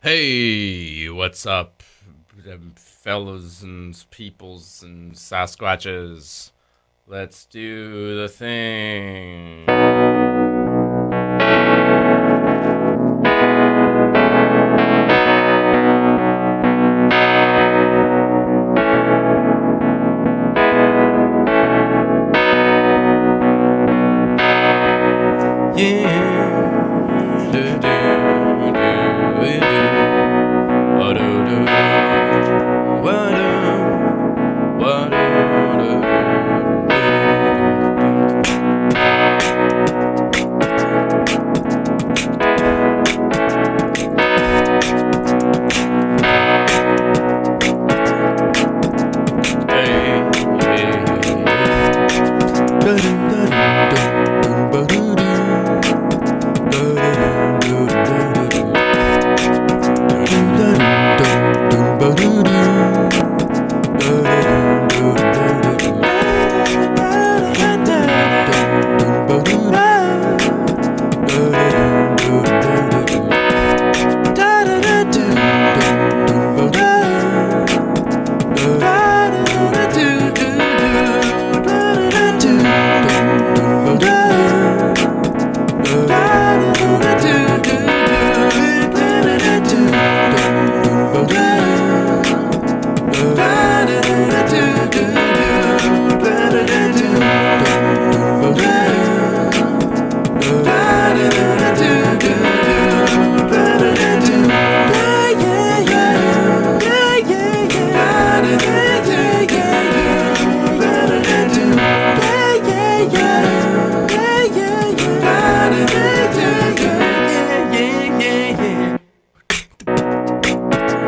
Hey, what's up, fellows and peoples and Sasquatches? Let's do the thing.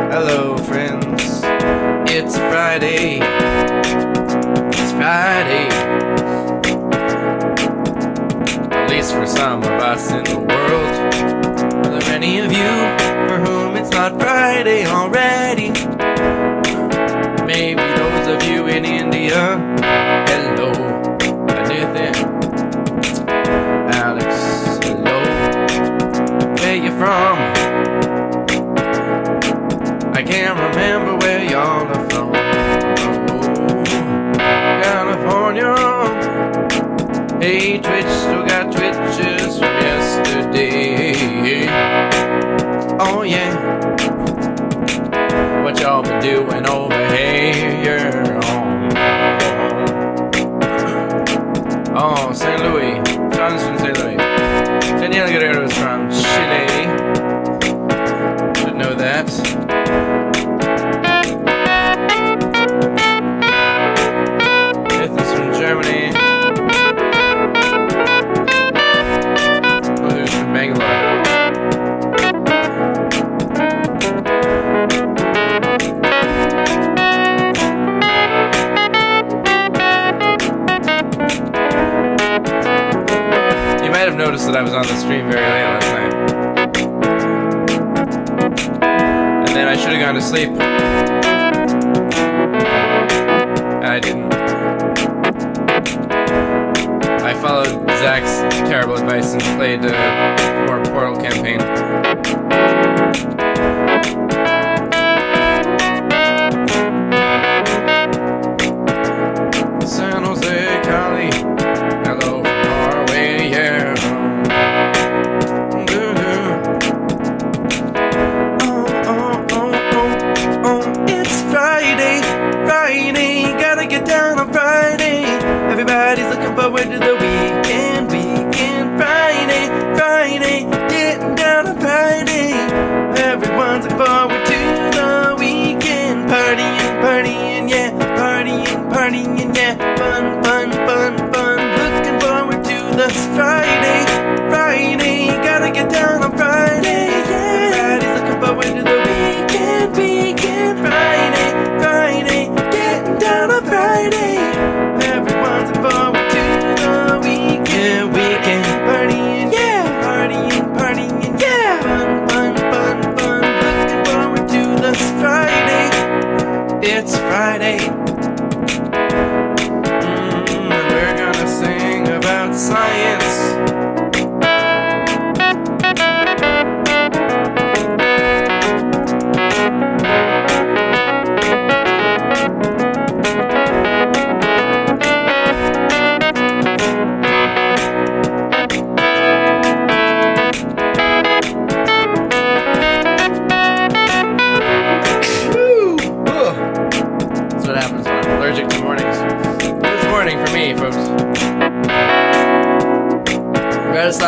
Hello, friends. It's Friday. It's Friday. At least for some of us in the world. Are there any of you for whom it's not Friday already? Maybe those of you in India. Hello, Nathan. Alex, hello. Where you from? I can't remember where y'all are from. Oh, California. Hey, Twitch, still got Twitches from yesterday. Oh yeah. What y'all been doing over here? Oh, St. Louis. John's from St. Louis. Daniel Guerrero is from Chile. Should know that. Germany. Oh, there's from Bangalore. You might have noticed that I was on the stream very late last night. And then I should have gone to sleep. And I didn't. I followed Zach's terrible advice and played more Portal campaign. San Jose, Cali, hello from Norway, yeah. Oh, it's Friday, gotta get down on Friday. Everybody's looking forward to the weekend, Friday, getting down on Friday.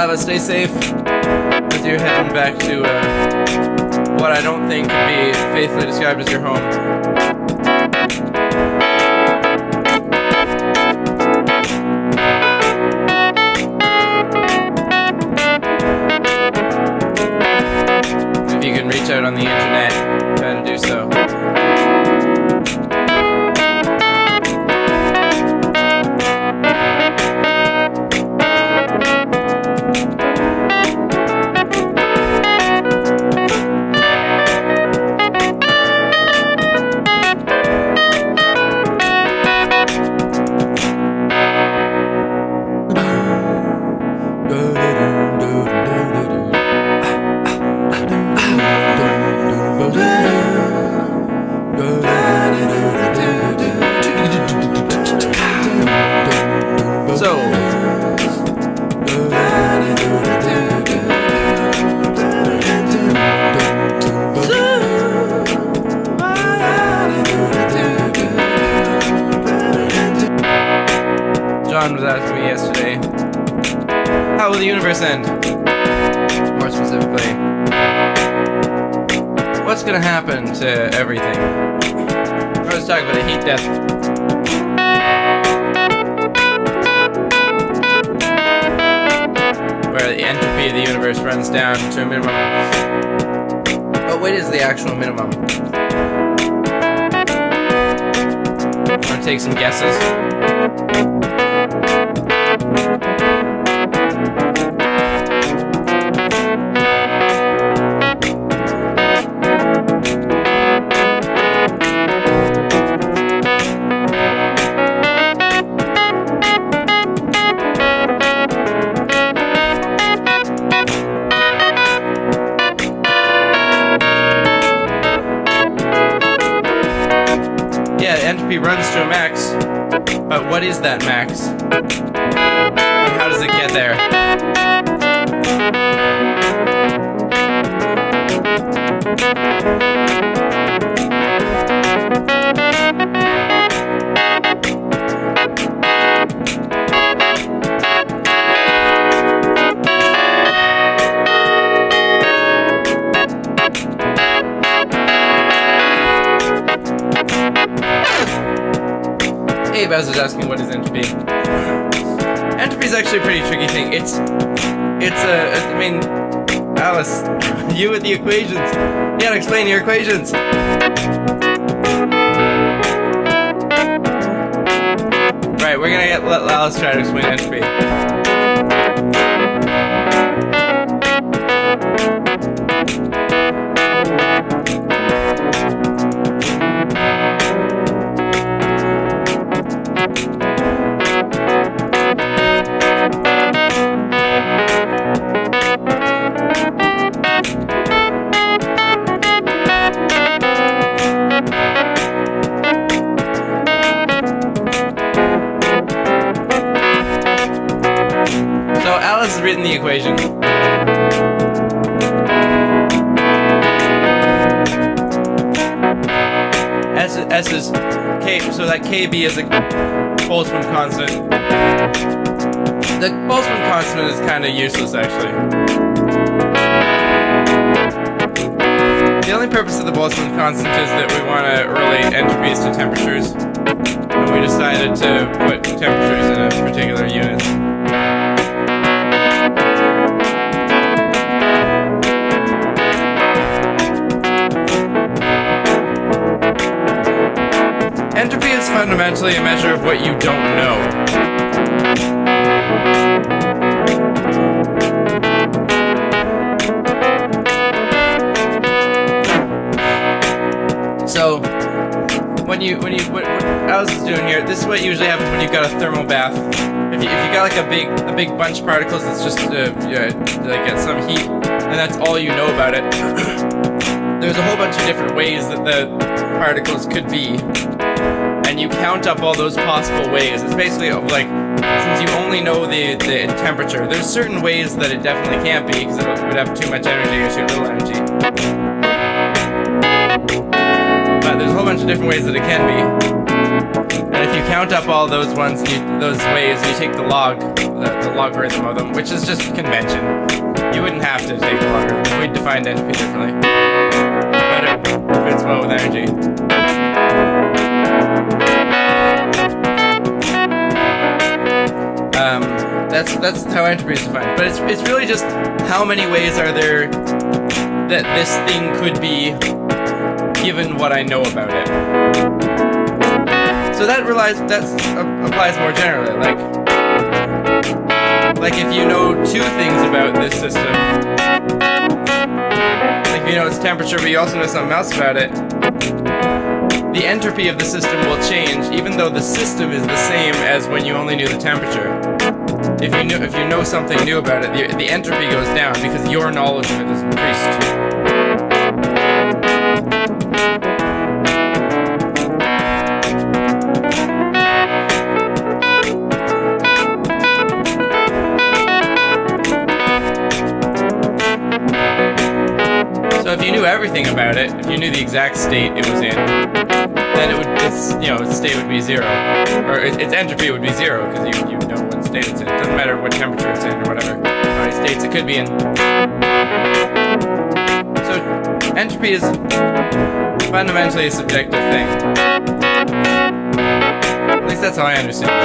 Alice, stay safe as you're heading back to what I don't think could be faithfully described as your home. If you can reach out on the internet, try to do so. John was asking me yesterday, how will the universe end? More specifically, what's gonna happen to everything? I was talking about a heat death. Where the entropy of the universe runs down to a minimum. But what is the actual minimum? Wanna take some guesses? Entropy runs to a max, but what is that max? And how does it get there? Abe was asking what is entropy. Entropy is actually a pretty tricky thing. I mean, Alice, you with the equations. You gotta explain your equations. Right, we're gonna let Alice try to explain entropy. Alice has written the equation. S is K, so that KB is a Boltzmann constant. The Boltzmann constant is kind of useless, actually. The only purpose of the Boltzmann constant is that we want to relate entropies to temperatures, and we decided to put temperatures in a particular unit. Entropy is fundamentally a measure of what you don't know. So, what Alice is doing here, this is what usually happens when you've got a thermal bath. If you got like a big bunch of particles that's just like at some heat, and that's all you know about it. There's a whole bunch of different ways that the particles could be. And you count up all those possible ways. It's basically like, since you only know the temperature, there's certain ways that it definitely can't be because it would have too much energy or too little energy. But there's a whole bunch of different ways that it can be. And if you count up all those ones, those ways, you take the logarithm of them, which is just convention. You wouldn't have to take the logarithm. We'd define entropy differently. But it fits well with energy. That's how entropy is defined. But it's really just how many ways are there that this thing could be given what I know about it. So that applies more generally. Like if you know two things about this system, like if you know its temperature, but you also know something else about it, the entropy of the system will change, even though the system is the same as when you only knew the temperature. If you know something new about it, the entropy goes down because your knowledge of it is increased. So if you knew everything about it, if you knew the exact state it was in, then its state would be zero, or its entropy would be zero because you know what state it's in. It doesn't matter what temperature it's in or whatever, how many states it could be in. So entropy is fundamentally a subjective thing. At least that's how I understand it.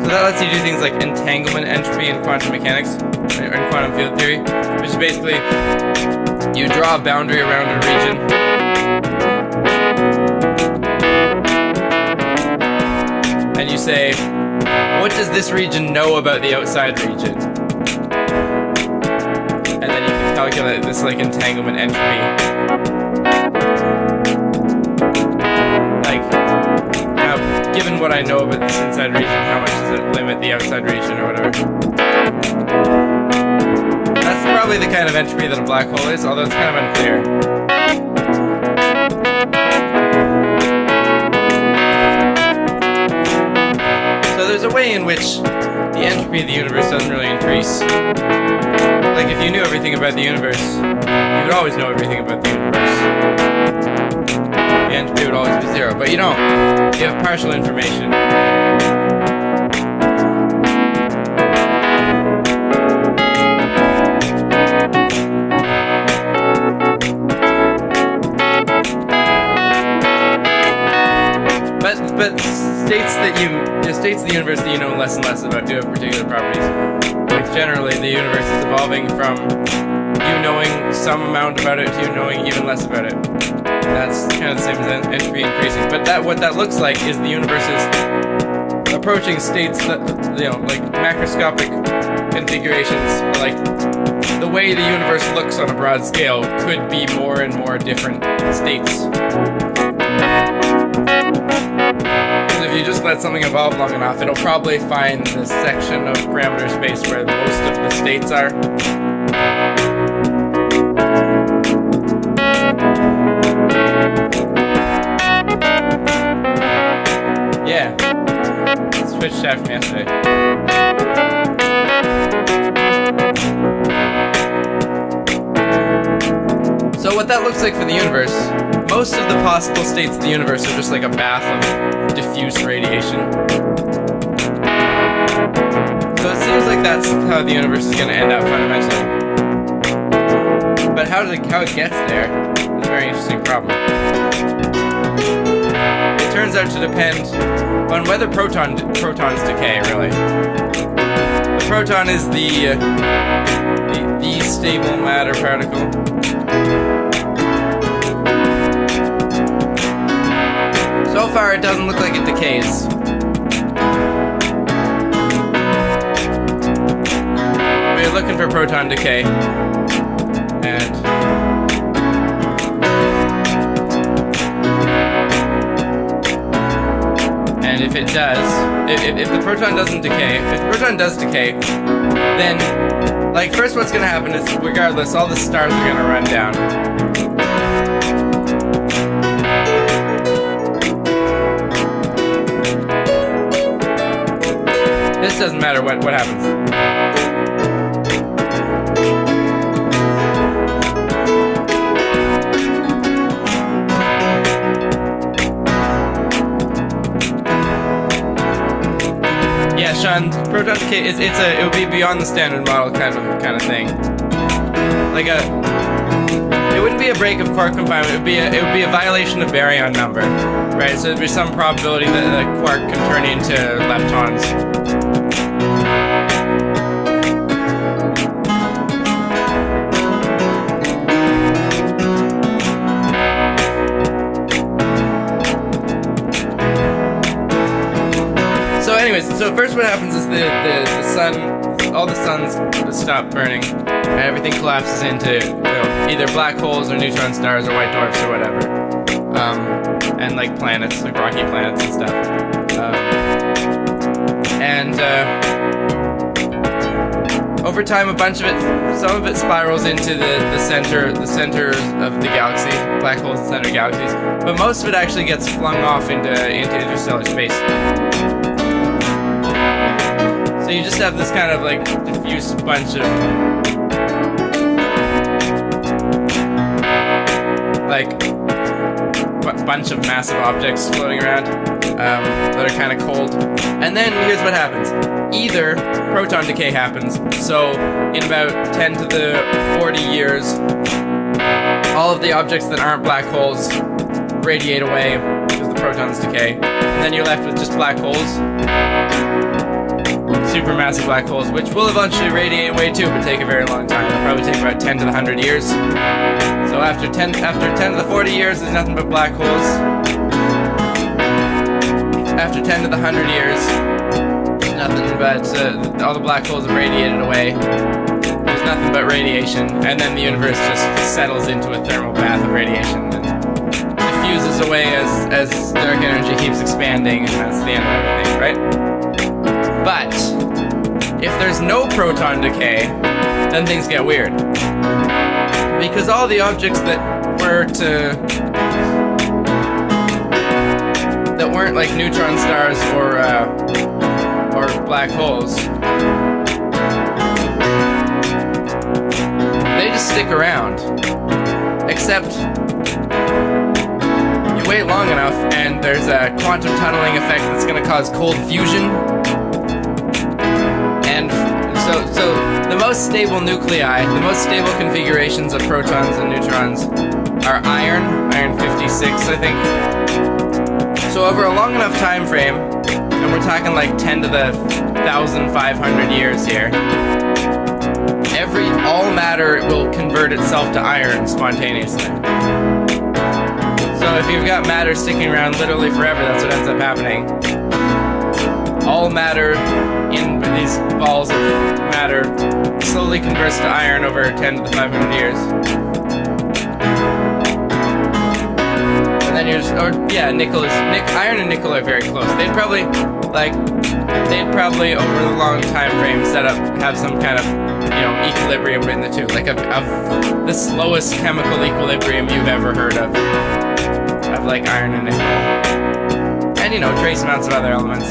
So that lets you do things like entanglement entropy in quantum mechanics, or in quantum field theory, which is basically you draw a boundary around a region, and you say, what does this region know about the outside region? And then you can calculate this like entanglement entropy. Like, now, given what I know about this inside region, how much does it limit the outside region or whatever? That's probably the kind of entropy that a black hole is, although it's kind of unclear. So there's a way in which the entropy of the universe doesn't really increase. Like if you knew everything about the universe, you would always know everything about the universe. The entropy would always be zero, but you don't. You have partial information. But states of the universe that you know less and less about do have particular properties. Like generally, the universe is evolving from you knowing some amount about it to you knowing even less about it. That's kind of the same as entropy increasing. But what that looks like is the universe is approaching states that, like macroscopic configurations, like the way the universe looks on a broad scale could be more and more different states. If you just let something evolve long enough, it'll probably find the section of parameter space where most of the states are. Yeah. Switch chat from yesterday. So what that looks like for the universe, most of the possible states of the universe are just like a bath of diffuse radiation. So it seems like that's how the universe is going to end up fundamentally. But how it gets there is a very interesting problem. It turns out to depend on whether protons decay, really. The proton is the stable matter particle. So far, it doesn't look like it decays. We're looking for proton decay. And if it does, if the proton doesn't decay, if the proton does decay, then, like, first what's gonna happen is, regardless, all the stars are gonna run down. This doesn't matter what happens. proton decay is it would be beyond the standard model kind of thing. Like it wouldn't be a break of quark confinement. It would be a violation of baryon number, right? So there'd be some probability that the quark can turn into leptons. So anyways, so first what happens is the sun, all the suns stop burning, and everything collapses into either black holes or neutron stars or white dwarfs or whatever, and like planets, like rocky planets and stuff. Over time, some of it spirals into the center of the galaxy, black holes in the center of galaxies, but most of it actually gets flung off into interstellar space. So you just have this kind of like diffuse bunch of massive objects floating around that are kind of cold. And then here's what happens. Either proton decay happens, so in about 10 to the 40 years, all of the objects that aren't black holes radiate away because the protons decay, and then you're left with just black holes, supermassive black holes, which will eventually radiate away too, but take a very long time. It'll probably take about 10 to the 100 years. So after 10 to the 40 years, there's nothing but black holes. After 10 to the 100 years, nothing but all the black holes have radiated away. There's nothing but radiation, and then the universe just settles into a thermal bath of radiation and diffuses away as dark energy keeps expanding, and that's the end of everything, right? But if there's no proton decay, then things get weird. Because all the objects that weren't like neutron stars or black holes, they just stick around. Except you wait long enough and there's a quantum tunneling effect that's going to cause cold fusion. And so the most stable nuclei, the most stable configurations of protons and neutrons are iron 56, I think. So over a long enough time frame, and we're talking like 10 to the 1,500 years here, all matter will convert itself to iron spontaneously. So if you've got matter sticking around literally forever, that's what ends up happening. All matter in these balls of matter slowly converts to iron over 10 to the 500 years. And then iron and nickel are very close. They'd probably over the long time frame have some kind of, equilibrium in the two, like of the slowest chemical equilibrium you've ever heard of like iron and nickel. And trace amounts of other elements.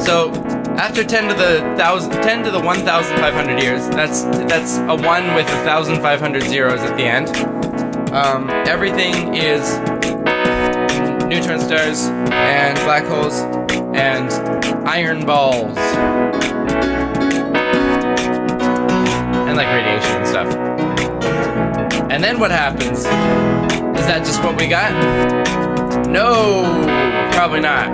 So after 10 to the 1,500 years, that's a 1 with 1,500 zeros at the end. Everything is neutron stars and black holes and iron balls and like radiation and stuff. And then what happens? Is that just what we got? No, probably not.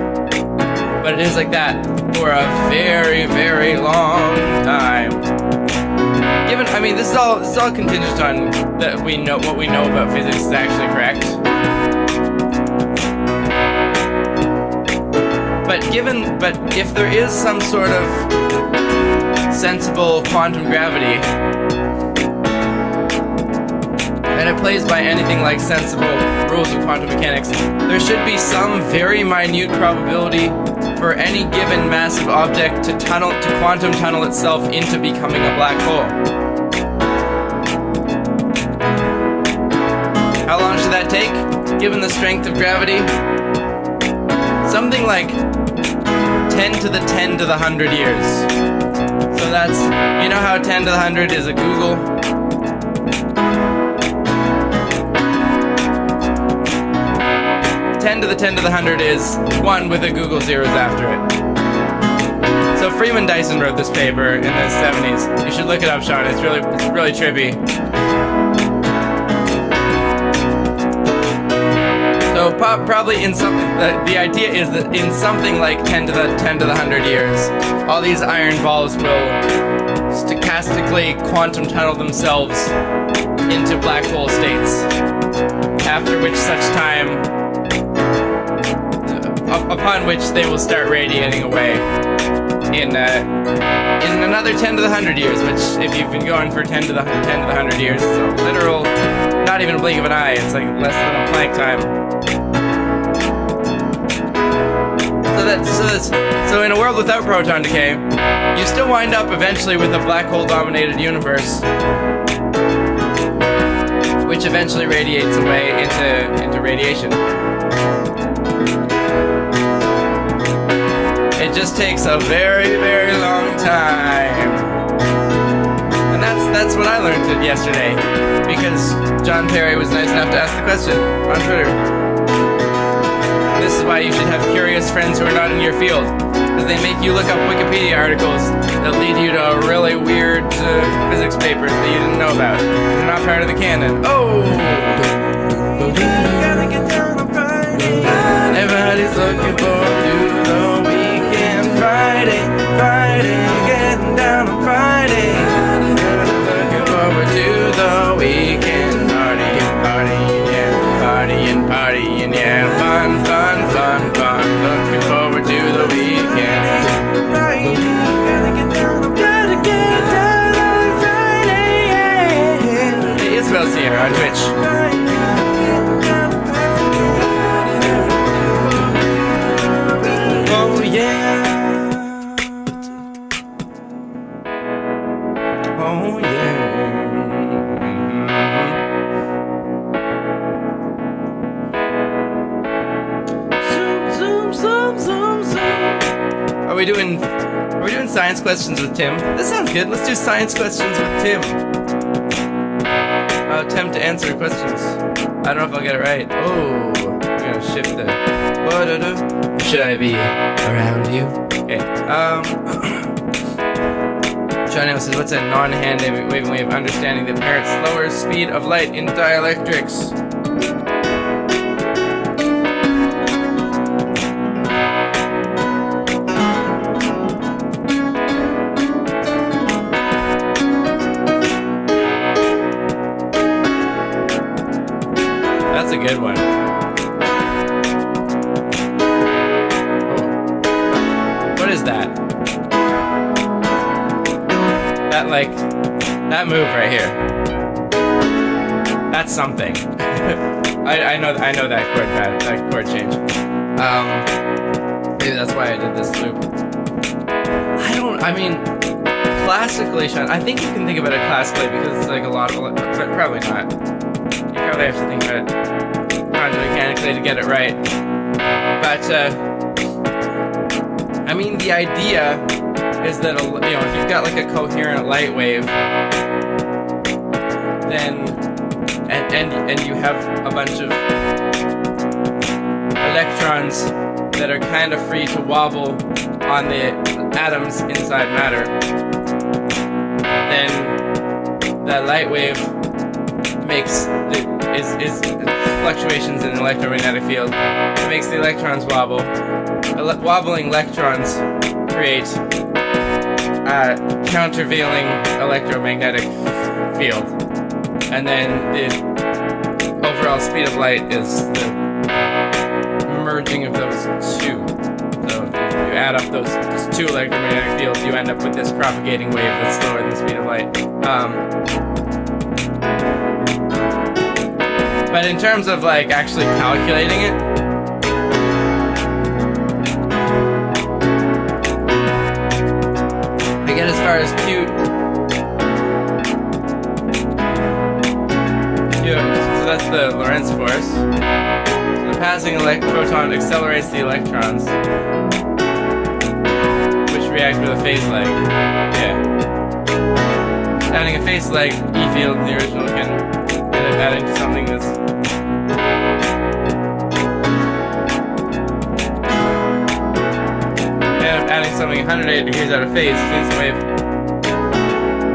But it is like that for a very, very long time. This is all contingent on that what we know about physics is actually correct. But if there is some sort of sensible quantum gravity, and it plays by anything like sensible rules of quantum mechanics, there should be some very minute probability for any given massive object to quantum tunnel itself into becoming a black hole. How long should that take, given the strength of gravity? Something like 10 to the 10 to the 100 years. So that's, how 10 to the 100 is a Google? 10 to the 10 to the 100 is 1 with a Google zeros after it. So Freeman Dyson wrote this paper in the 70s. You should look it up, Sean. It's really trippy. So probably in something, the idea is that in something like 10 to the 100 years, all these iron balls will stochastically quantum tunnel themselves into black hole states. After which such time, upon which they will start radiating away in another 10 to the 100 years, which if you've been going for 10 to the 100 years, it's a literal, not even a blink of an eye, it's like less than a Planck time. So in a world without proton decay, you still wind up eventually with a black hole dominated universe, which eventually radiates away into radiation. It just takes a very, very long time. And that's what I learned yesterday, because John Perry was nice enough to ask the question on Twitter. This is why you should have curious friends who are not in your field, because they make you look up Wikipedia articles that lead you to really weird physics papers that you didn't know about. They're not part of the canon. Oh! Everybody's looking forward to the weekend. Friday, getting down on Friday. Looking forward to the weekend. Partying, yeah. Fun. Looking forward to the weekend. Gotta get down on Friday, yeah. Hey, Isabel's here on Twitch. Oh yeah. Are we doing science questions with Tim? This sounds good. Let's do science questions with Tim. I'll attempt to answer questions. I don't know if I'll get it right. Oh, I'm gonna shift the. Should I be around you? Okay. John Allen says, what's a non-hand waving way of understanding the apparent slower speed of light in dielectrics? That's a good one. Oh. What is that? That move right here. That's something. I know that chord change. Maybe that's why I did this loop. I mean, classically, Sean, I think you can think about it classically because it's like a lot of, but probably not. You probably have to think about it quantum mechanically to get it right. But, I mean, the idea is that, if you've got like a coherent light wave, then, and you have a bunch of electrons that are kind of free to wobble on the atoms inside matter, then that light wave is fluctuations in the electromagnetic field. It makes the electrons wobble. Wobbling electrons create a countervailing electromagnetic field. And then the overall speed of light is the merging of those two. So if you add up those two electromagnetic fields, you end up with this propagating wave that's slower than the speed of light. But in terms of like actually calculating it, I get as far as Q. So that's the Lorentz force. So the passing proton accelerates the electrons, which react with a phase lag. Yeah. Adding a phase lag E field in the original can end up adding to something that's something 180 degrees out of phase, it's the wave.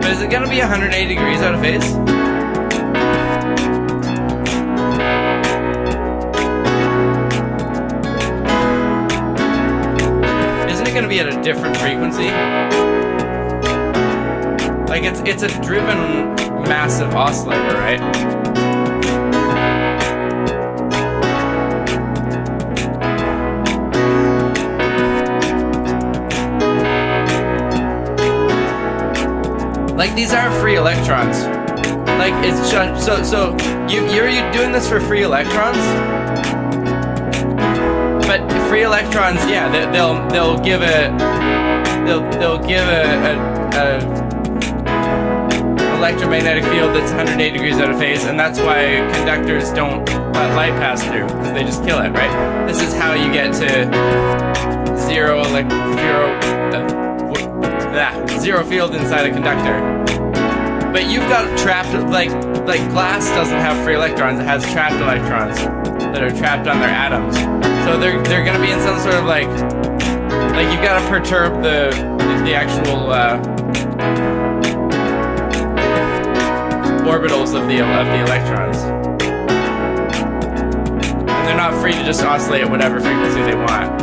But is it going to be 180 degrees out of phase? Isn't it going to be at a different frequency? Like it's a driven massive oscillator, right? Like these aren't free electrons. Like it's just so you're doing this for free electrons. But free electrons, yeah, they'll give a electromagnetic field that's 180 degrees out of phase, and that's why conductors don't let light pass through, because they just kill it, right? This is how you get to zero field inside a conductor. But you've got trapped, like glass doesn't have free electrons, it has trapped electrons that are trapped on their atoms. So they're gonna be in some sort of like you've got to perturb the actual orbitals of the electrons. And they're not free to just oscillate at whatever frequency they want.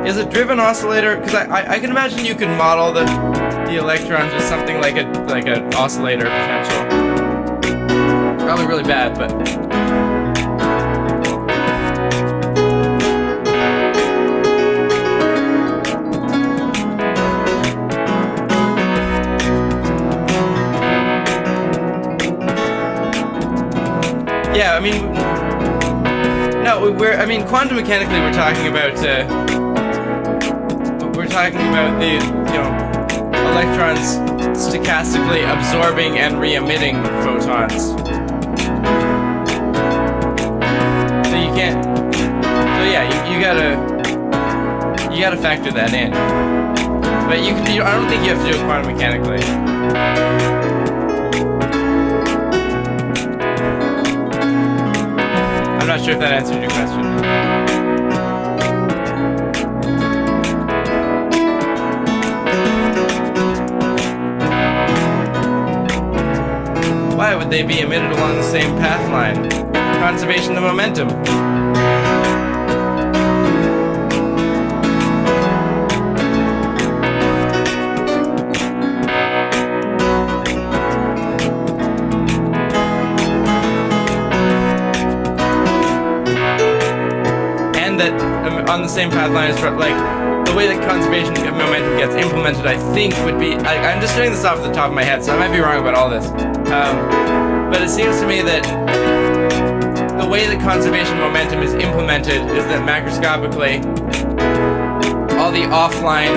Is a driven oscillator, because I can imagine you could model the electrons with something like an oscillator potential. Probably really bad, but yeah, I mean, no, quantum mechanically we're talking about the electrons stochastically absorbing and re-emitting photons. So you can't. So yeah, you gotta factor that in. But I don't think you have to do it quantum mechanically. I'm not sure if that answered your question. Why would they be emitted along the same path line? Conservation of momentum. And that on the same path line is like the way that conservation of momentum gets implemented, I think would be, I'm just doing this off the top of my head, so I might be wrong about all this. But it seems to me that the way that conservation momentum is implemented is that macroscopically, all the offline,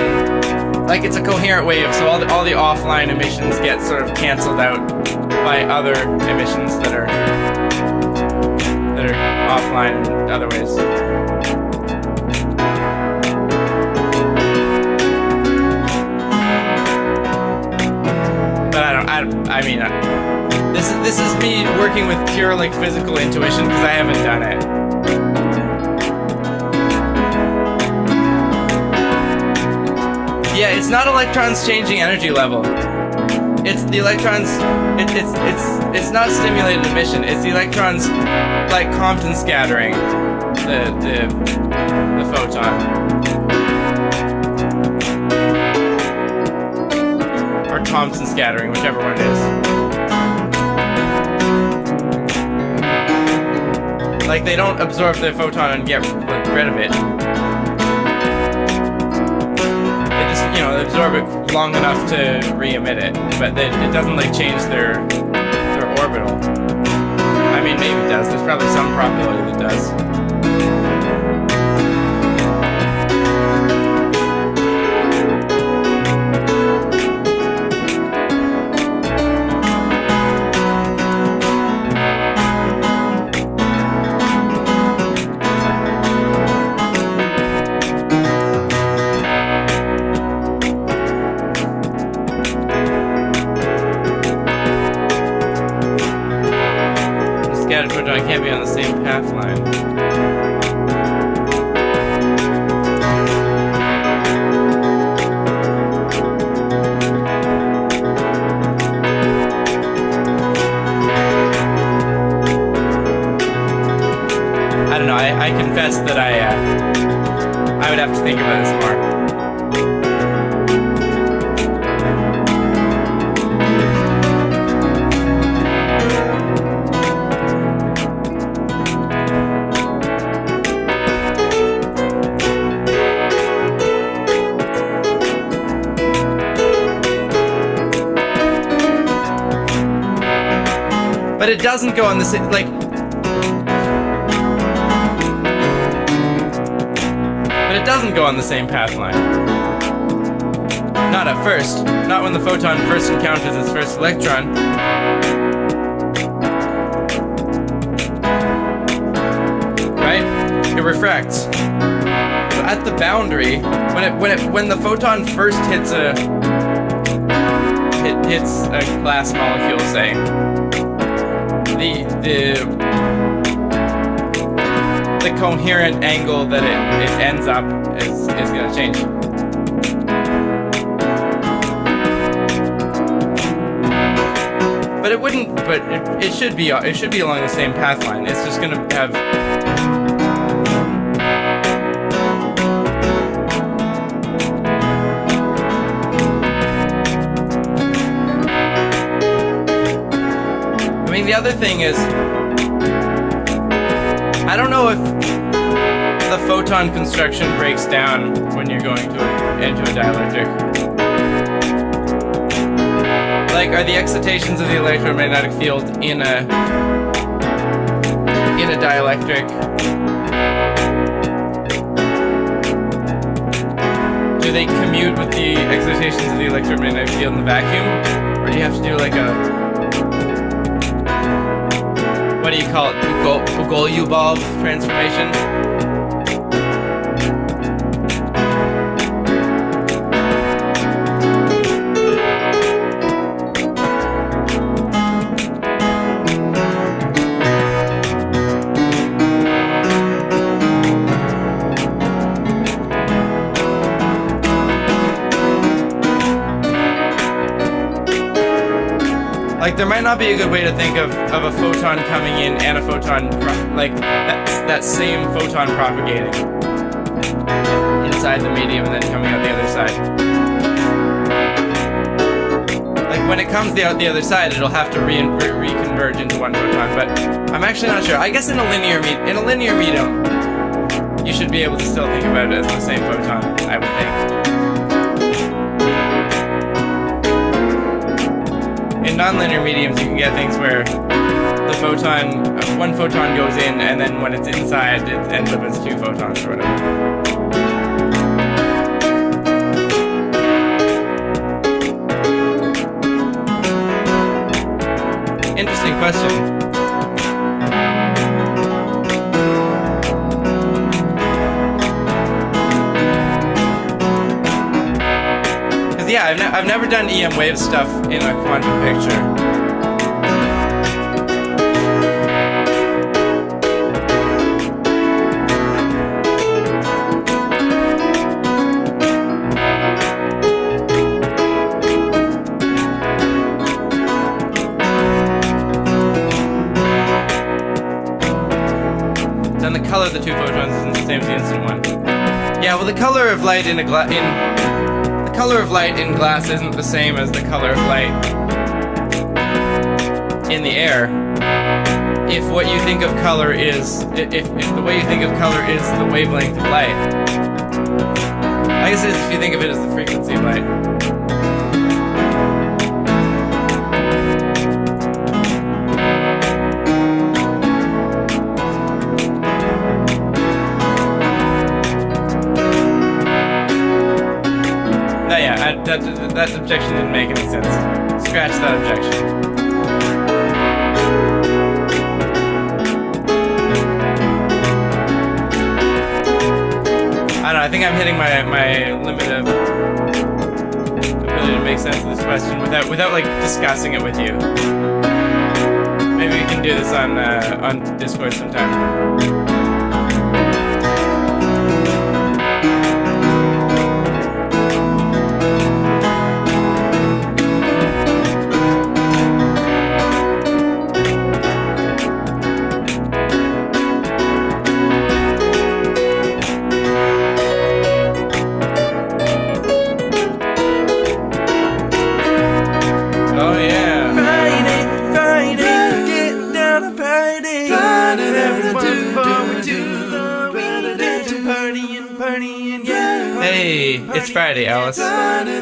like it's a coherent wave, so all the offline emissions get sort of canceled out by other emissions that are offline in other ways. This is me working with pure like physical intuition because I haven't done it. Yeah, it's not electrons changing energy level. It's the electrons. It's not stimulated emission. It's the electrons like Compton scattering the photon. Or Thomson scattering, whichever one it is. Like, they don't absorb the photon and get rid of it. They just, absorb it long enough to re-emit it, but it doesn't, like, change their orbital. I mean, maybe it does. There's probably some probability that does. photon can't be on the same path line. I don't know, I confess that I would have to think about this more. But it doesn't go on the same, like... But it doesn't go on the same path line. Not at first. Not when the photon first encounters its first electron. Right? It refracts. So at the boundary, when the photon first hits a glass molecule, say, the coherent angle that it ends up is going to change. But it wouldn't. But it should be along the same path line. It's just going to have. I mean, the other thing is, I don't know if the photon construction breaks down when you're going into a dielectric. Like, are the excitations of the electromagnetic field in a dielectric, do they commute with the excitations of the electromagnetic field in the vacuum, or do you have to do like a, what do you call it? Bogoliubov transformation? Like, there might not be a good way to think of a photon coming in and a photon, like, that same photon propagating inside the medium and then coming out the other side. Like, when it comes out the other side, it'll have to reconverge into one photon, but I'm actually not sure. I guess in a linear medium, you should be able to still think about it as the same photon, I would think. In nonlinear mediums, you can get things where the one photon goes in, and then when it's inside, it ends up as two photons or whatever. Interesting question. Yeah, I've never done EM wave stuff in a quantum picture. Then the color of the two photons isn't the same as the instant one. Yeah, well, the color of light in color of light in glass isn't the same as the color of light in the air. If what you think of color is, if the way you think of color is the wavelength of light, I guess if you think of it as the frequency of light. That objection didn't make any sense. Scratch that objection. I don't know, I think I'm hitting my limit of ability to make sense of this question without like discussing it with you. Maybe we can can do this on Discord sometime. Hey, it's Friday, Alice. Looking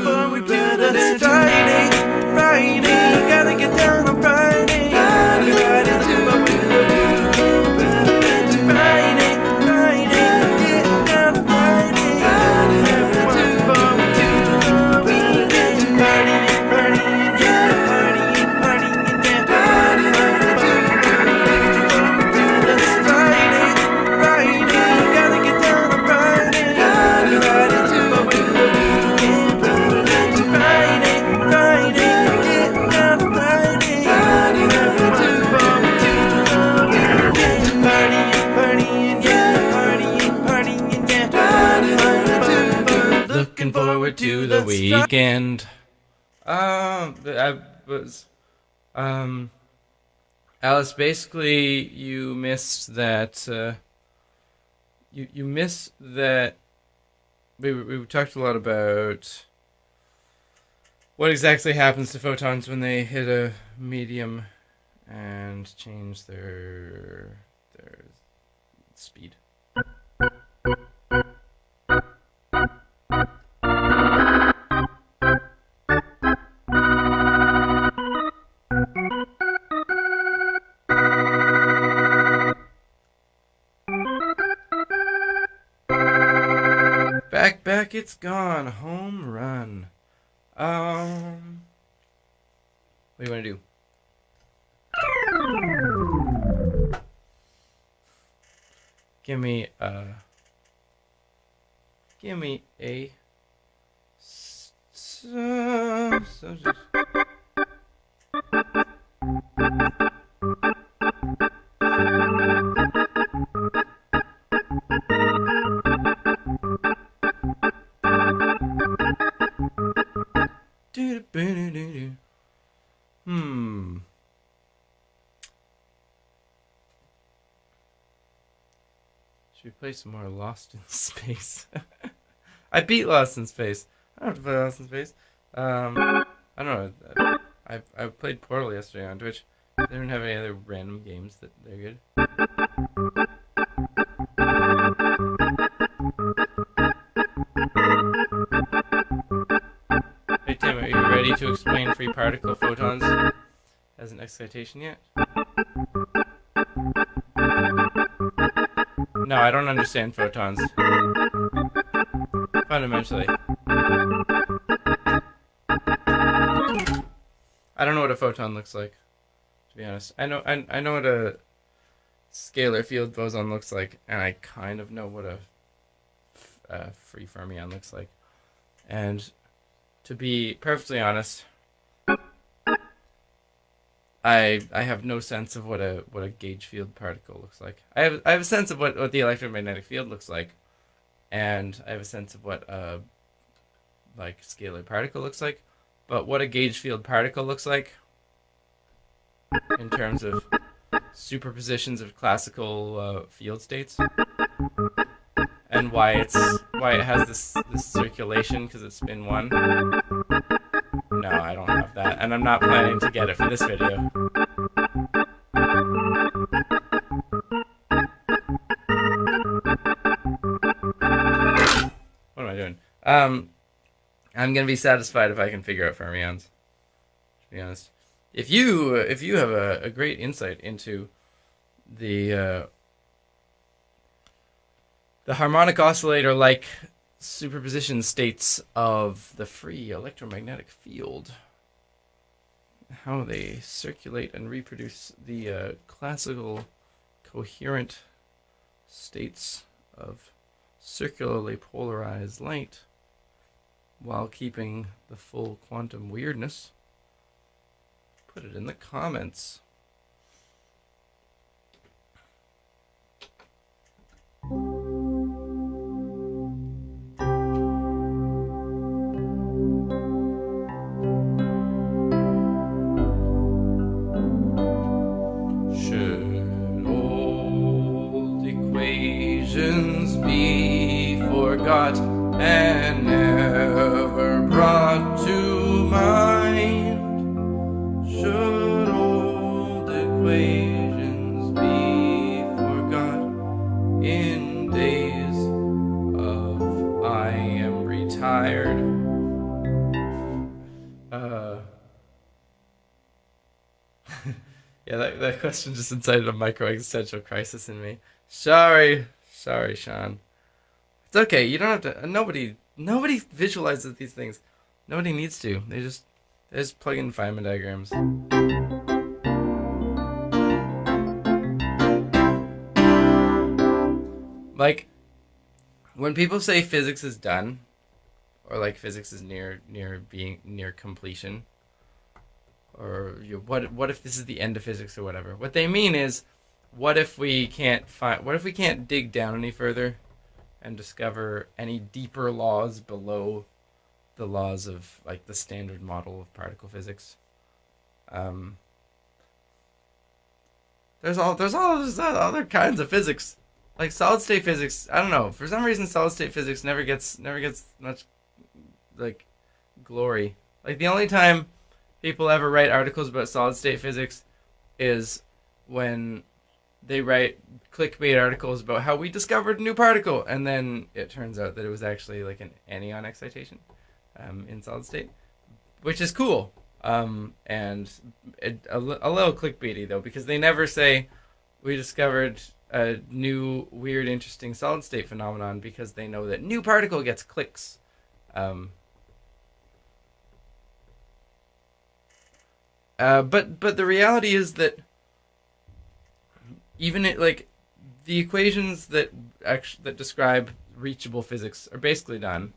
forward to this Friday. Friday, gotta get down on Friday. Friday, Friday, get down on Friday. Looking forward to the weekend. Partying, partying, yeah, partying, partying, yeah, partying, this Friday. Friday, gotta get down on Friday. Looking forward to the weekend. Alice, basically, you missed that. You missed that. We talked a lot about what exactly happens to photons when they hit a medium and change their speed. Back, it's gone. Home run. What do you want to do? Give me a subject. Should we play some more Lost in Space? I beat Lost in Space. I don't have to play Lost in Space. I don't know. I played Portal yesterday on Twitch. They don't have any other random games that they're good. Hey Tim, are you ready to explain free particle photons as an excitation yet? No, I don't understand photons. Fundamentally. I don't know what a photon looks like, to be honest. I know what a scalar field boson looks like, and I kind of know what a free fermion looks like. And to be perfectly honest, I have no sense of what a gauge field particle looks like. I have a sense of what the electromagnetic field looks like, and I have a sense of what a scalar particle looks like. But what a gauge field particle looks like, in terms of superpositions of classical field states, and why it has this circulation because it's spin 1. No, I don't have that, and I'm not planning to get it for this video. What am I doing? I'm gonna be satisfied if I can figure out fermions, to be honest. If you have a great insight into the harmonic oscillator like superposition states of the free electromagnetic field, how they circulate and reproduce the classical coherent states of circularly polarized light while keeping the full quantum weirdness, put it in the comments. Should old equations be forgot and never brought to mind? Should old equations be forgot in days of I am retired? Yeah, that question just incited a micro existential crisis in me. Sorry, Sean. It's okay. You don't have to. Nobody visualizes these things. Nobody needs to. They just plug in Feynman diagrams. Like, when people say physics is done, or like physics is near completion, or what if this is the end of physics or whatever? What they mean is, what if we can't dig down any further and discover any deeper laws below the laws of like the standard model of particle physics? There's all these other kinds of physics, like solid state physics. I don't know, for some reason solid state physics never gets much like glory. Like, the only time people ever write articles about solid state physics is when they write clickbait articles about how we discovered a new particle, and then it turns out that it was actually like an anion excitation in solid state, which is cool, and a little clickbaity though, because they never say we discovered a new weird interesting solid state phenomenon, because they know that new particle gets clicks. But the reality is that even like the equations that describe reachable physics are basically done.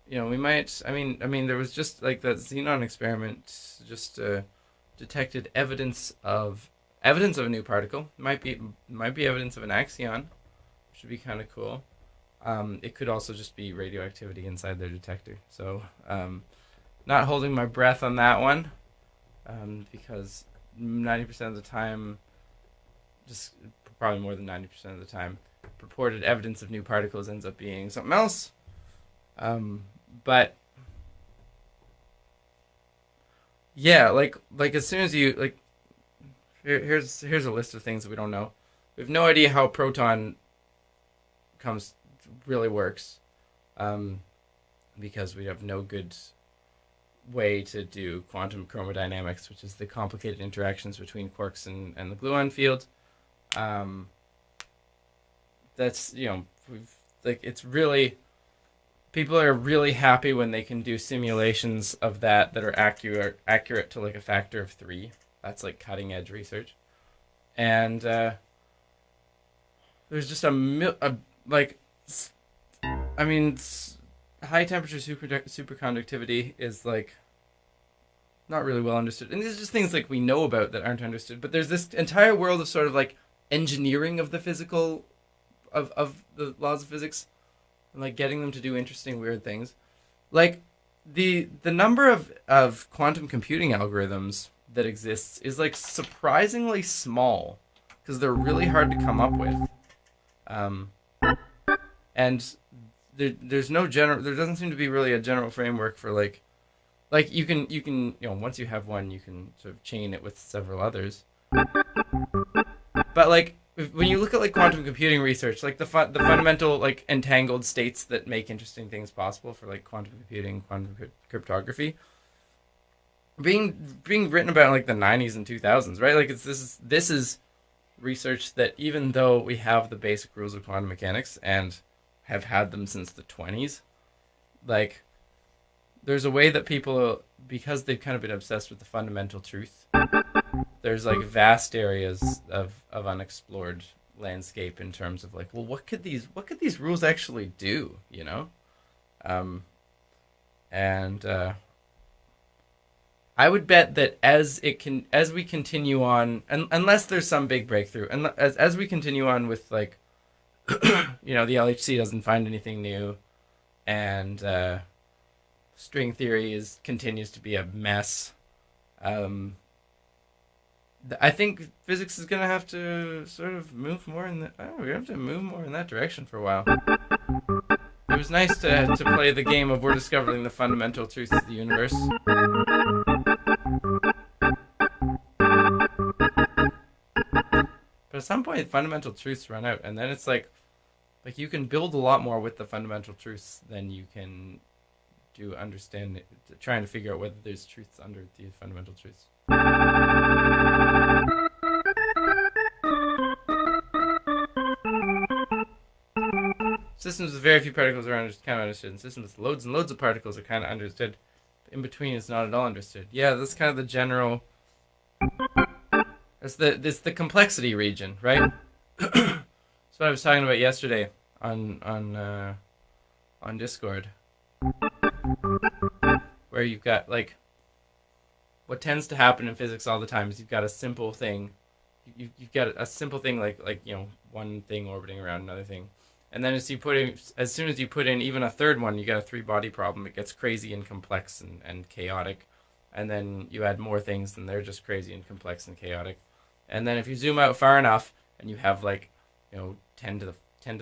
You know, we might. I mean, there was just like that xenon experiment just detected evidence of a new particle. Might be evidence of an axion, which would be kind of cool. It could also just be radioactivity inside their detector. So, not holding my breath on that one. Because 90% of the time, just probably more than 90% of the time, purported evidence of new particles ends up being something else. But yeah, like as soon as you like, here's a list of things that we don't know. We have no idea how a proton really works, because we have no good way to do quantum chromodynamics, which is the complicated interactions between quarks and the gluon field. That's, you know, it's really, people are really happy when they can do simulations of that are accurate to like a factor of 3. That's like cutting edge research. And there's just high temperature superconductivity is like not really well understood, and these are just things like we know about that aren't understood. But there's this entire world of sort of like engineering of the physical of the laws of physics, and like getting them to do interesting weird things. Like the number of quantum computing algorithms that exists is like surprisingly small, because they're really hard to come up with, and there's no there doesn't seem to be really a general framework for like you can you know, once you have one, you can sort of chain it with several others. But like when you look at like quantum computing research, like the fundamental like entangled states that make interesting things possible for like quantum computing, quantum cryptography, being written about in like the 90s and 2000s, right? Like this is research that, even though we have the basic rules of quantum mechanics and have had them since the 20s, like there's a way that people, because they've kind of been obsessed with the fundamental truth, there's like vast areas of unexplored landscape in terms of like, well, what could these rules actually do, you know? I would bet that as we continue on, unless there's some big breakthrough, and as we continue on with like, you know, the LHC doesn't find anything new, and string theory continues to be a mess. I think physics is gonna have to sort of move more in we have to move more in that direction for a while. It was nice to play the game of we're discovering the fundamental truths of the universe. But at some point, fundamental truths run out, and then it's like you can build a lot more with the fundamental truths than you can do trying to figure out whether there's truths under the fundamental truths. Systems with very few particles are kind of understood, and systems with loads and loads of particles are kind of understood. In between is not at all understood. Yeah, that's kind of the general. It's the complexity region, right? That's what I was talking about yesterday on Discord, where you've got like what tends to happen in physics all the time is you've got a simple thing. You've got a simple thing like you know, one thing orbiting around another thing. And then as soon as you put in even a third one, you get a 3-body problem. It gets crazy and complex and chaotic. And then you add more things, and they're just crazy and complex and chaotic. And then if you zoom out far enough, and you have like, you know, 10 to the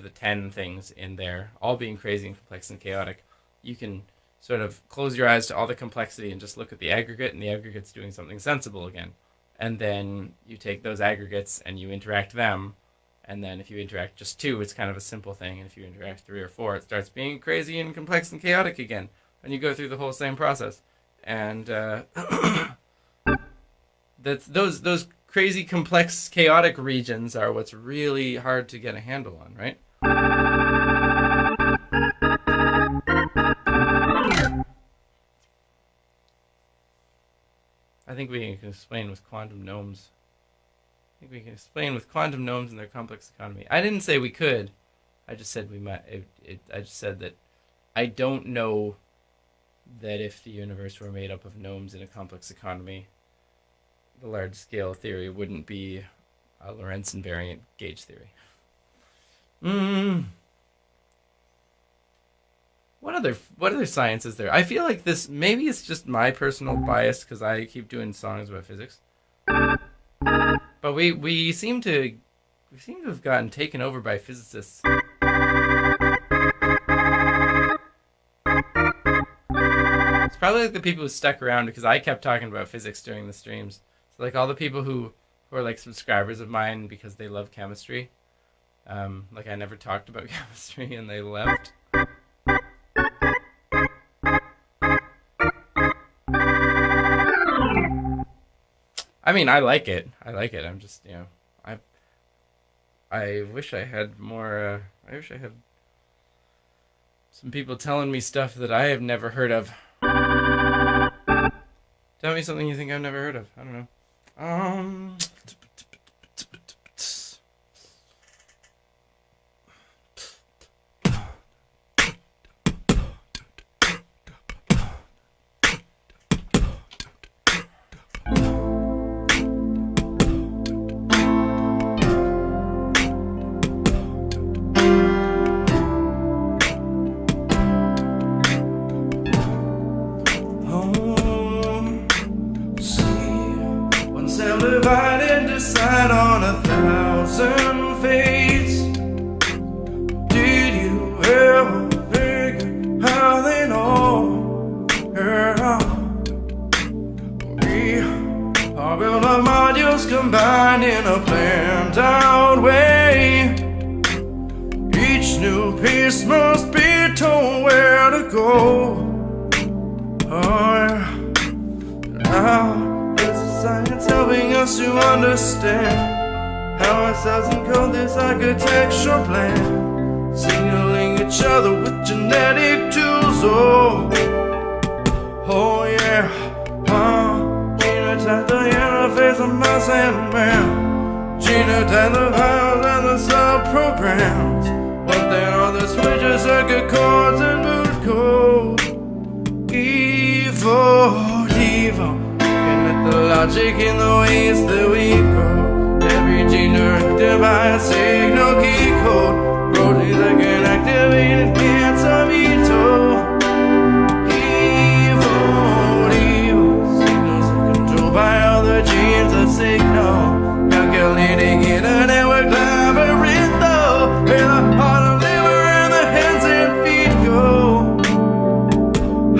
10 things in there, all being crazy and complex and chaotic, you can sort of close your eyes to all the complexity and just look at the aggregate, and the aggregate's doing something sensible again. And then you take those aggregates and you interact them. And then if you interact just 2, it's kind of a simple thing. And if you interact 3 or 4, it starts being crazy and complex and chaotic again. And you go through the whole same process. And those crazy, complex, chaotic regions are what's really hard to get a handle on, right? I think we can explain with quantum gnomes. I think we can explain with quantum gnomes and their complex economy. I didn't say we could. I just said we might. I just said that I don't know that if the universe were made up of gnomes in a complex economy, the large-scale theory wouldn't be a Lorentz invariant gauge theory. What other science is there? I feel like this, maybe it's just my personal bias because I keep doing songs about physics. But we seem to have gotten taken over by physicists. It's probably like the people who stuck around because I kept talking about physics during the streams. So like all the people who are like subscribers of mine because they love chemistry. Like I never talked about chemistry and they left. I mean, I like it. I'm just, you know, I wish I had more, I wish I had some people telling me stuff that I have never heard of. Tell me something you think I've never heard of. I don't know. Combined in a planned out way. Each new piece must be told where to go. Now there's a science helping us to understand how ourselves encode this architectural plan, signaling each other with genetic tools. Oh yeah. Genotype the interface of mouse and man. Genotype the files and the sub-programs. What then are the switches, circuit codes, and mood code? Evo, logic in the ways that we grow. Every gene directed by a signal key code. Proteins that can activate and cancer veto. Evil signals are controlled by all the genes that signal. Calculating in a network labyrinth though. Where the heart and liver and the hands and feet go.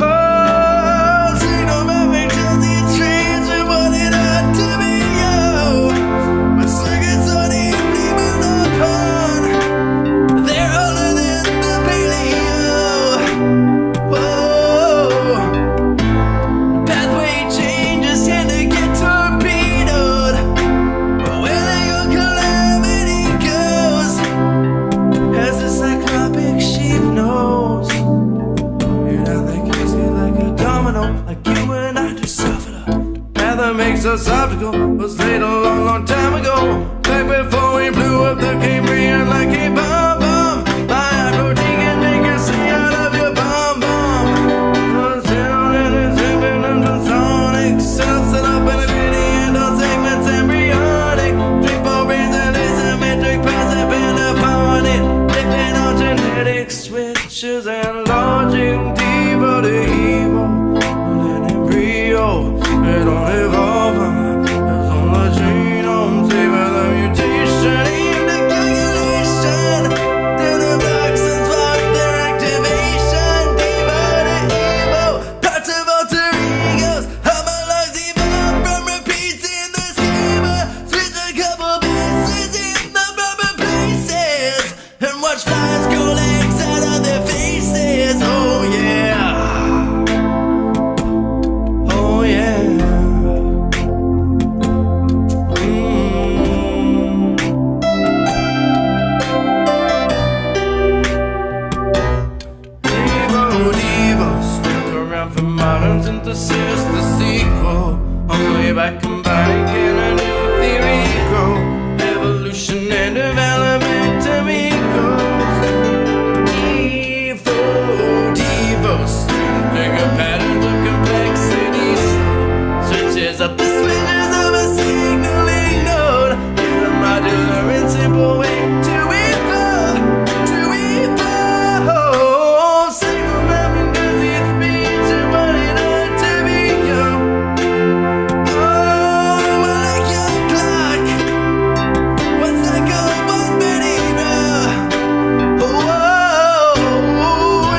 Oh, signal mapping tells each strange and what it ought to be, yo. But circuits are deeply built upon. They're older than the paleo. Whoa. Pathway changes tend to get torpedoed. But where the your calamity goes, as the cyclopic sheep knows. You're down that crazy like a domino, like you and I just suffered a path that makes us obstacle was laid a long, long time ago. Back before we blew up the Cambrian like a bomb bomb. My protein can make you see out of your bomb bomb. The sound and the segment of the sonic cells set up in a gradient of segments embryonic. Three, four brains and asymmetric paths depend upon it. Depend on genetic switches and logic deeper to evil. An embryo, they don't evolve. It's on the genome, save by the mutation. Aim the calculation. Then the toxins block their activation. Deeper to evil. Parts of alter egos. Homologs evolve from repeats in the schema. Switch a couple bases in the proper places. And watch flies grow legs out of their faces. Oh yeah. Oh yeah. Devo, stuck around for modern synthesis, the sequel. Only by combining can a new theory grow. Evolution and development to me goes. Devo, bigger patterns of complexity. Switches up the switches of a signaling node. In a modular and simple way to evolve. To evolve. Signal mapping does its speech and what it ought to be, yo. Oh, like your clock. What's that called? One minute, whoa.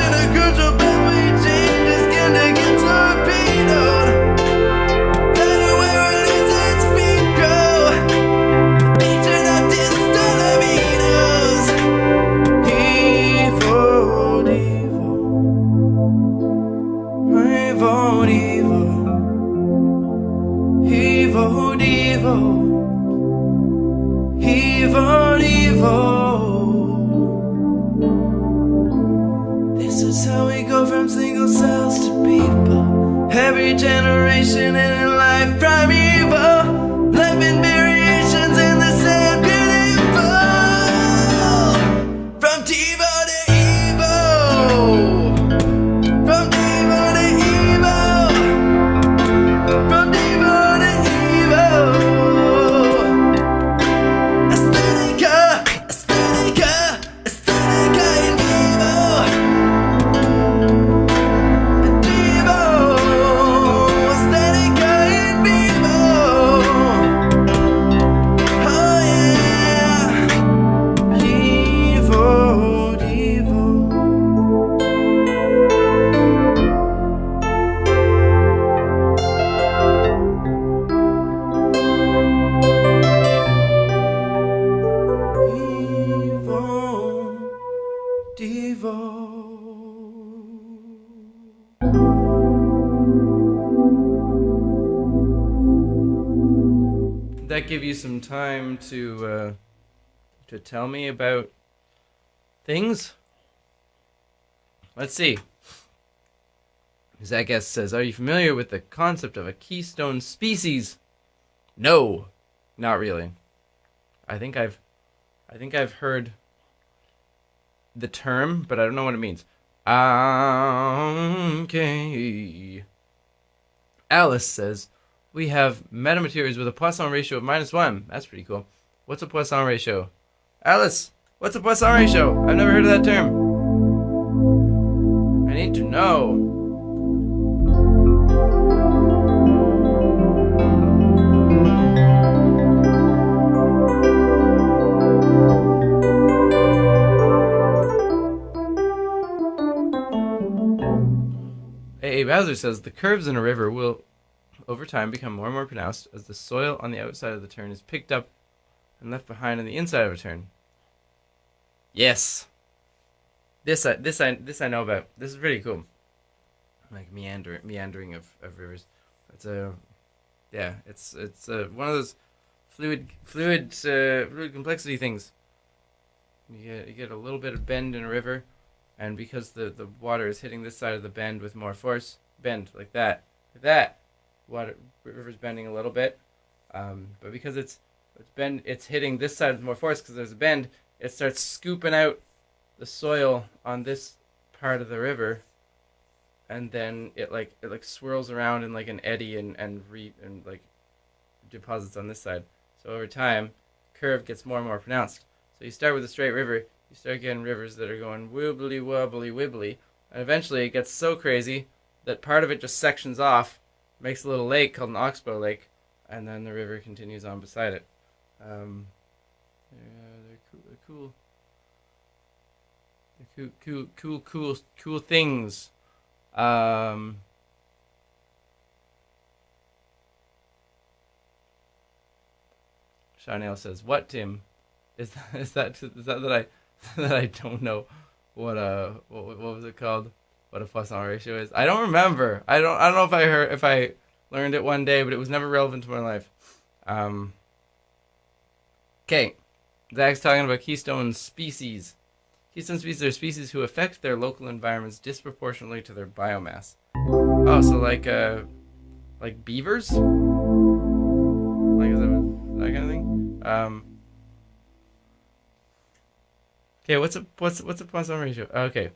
In a crucial pathway change is gonna get torpedoed. Better where it is its feet grow. Featured up distant aminos. Evo, Devo. Evo, Devo. Evo, Devo. Evo, Devo. This is how we go from single cells to people. Every generation in life primeval. Life in variations in the same beautiful. From Devo to Evo. From Devo to Evo. From Devo to Evo. Aesthetica, aesthetica, aesthetica in vivo. Devo, aesthetica in vivo. Oh yeah. Devo, Devo. Devo, Devo. Did that give you some time to tell me about things? Let's see. Zach S says, "Are you familiar with the concept of a keystone species?" No, not really. I think I've heard the term, but I don't know what it means. Okay. Alice says, we have metamaterials with a Poisson ratio of -1. That's pretty cool. What's a Poisson ratio? Alice, what's a Poisson ratio? I've never heard of that term. I need to know. A. Bowser says the curves in a river will, over time, become more and more pronounced as the soil on the outside of the turn is picked up and left behind on the inside of a turn. Yes. This I know about. This is pretty cool. Like meandering of rivers. It's it's one of those fluid complexity things. You get a little bit of bend in a river, and because the water is hitting this side of the bend with more force, bend like that, river's bending a little bit, but because it's hitting this side with more force because there's a bend, it starts scooping out the soil on this part of the river, and then it swirls around in like an eddy and like deposits on this side. So over time, curve gets more and more pronounced. So you start with a straight river, you start getting rivers that are going wibbly wobbly wibbly, and eventually it gets so crazy that part of it just sections off, makes a little lake called an oxbow lake, and then the river continues on beside it. They're cool things. Chanel says, "What, Tim? Is that that I don't know what was it called? What a Poisson ratio is? I don't remember. I don't know if I learned it one day, but it was never relevant to my life." Okay, Zach's talking about keystone species. Keystone species are species who affect their local environments disproportionately to their biomass. Oh, so like beavers? Like is that kind of thing? Okay, what's a Poisson ratio? Okay.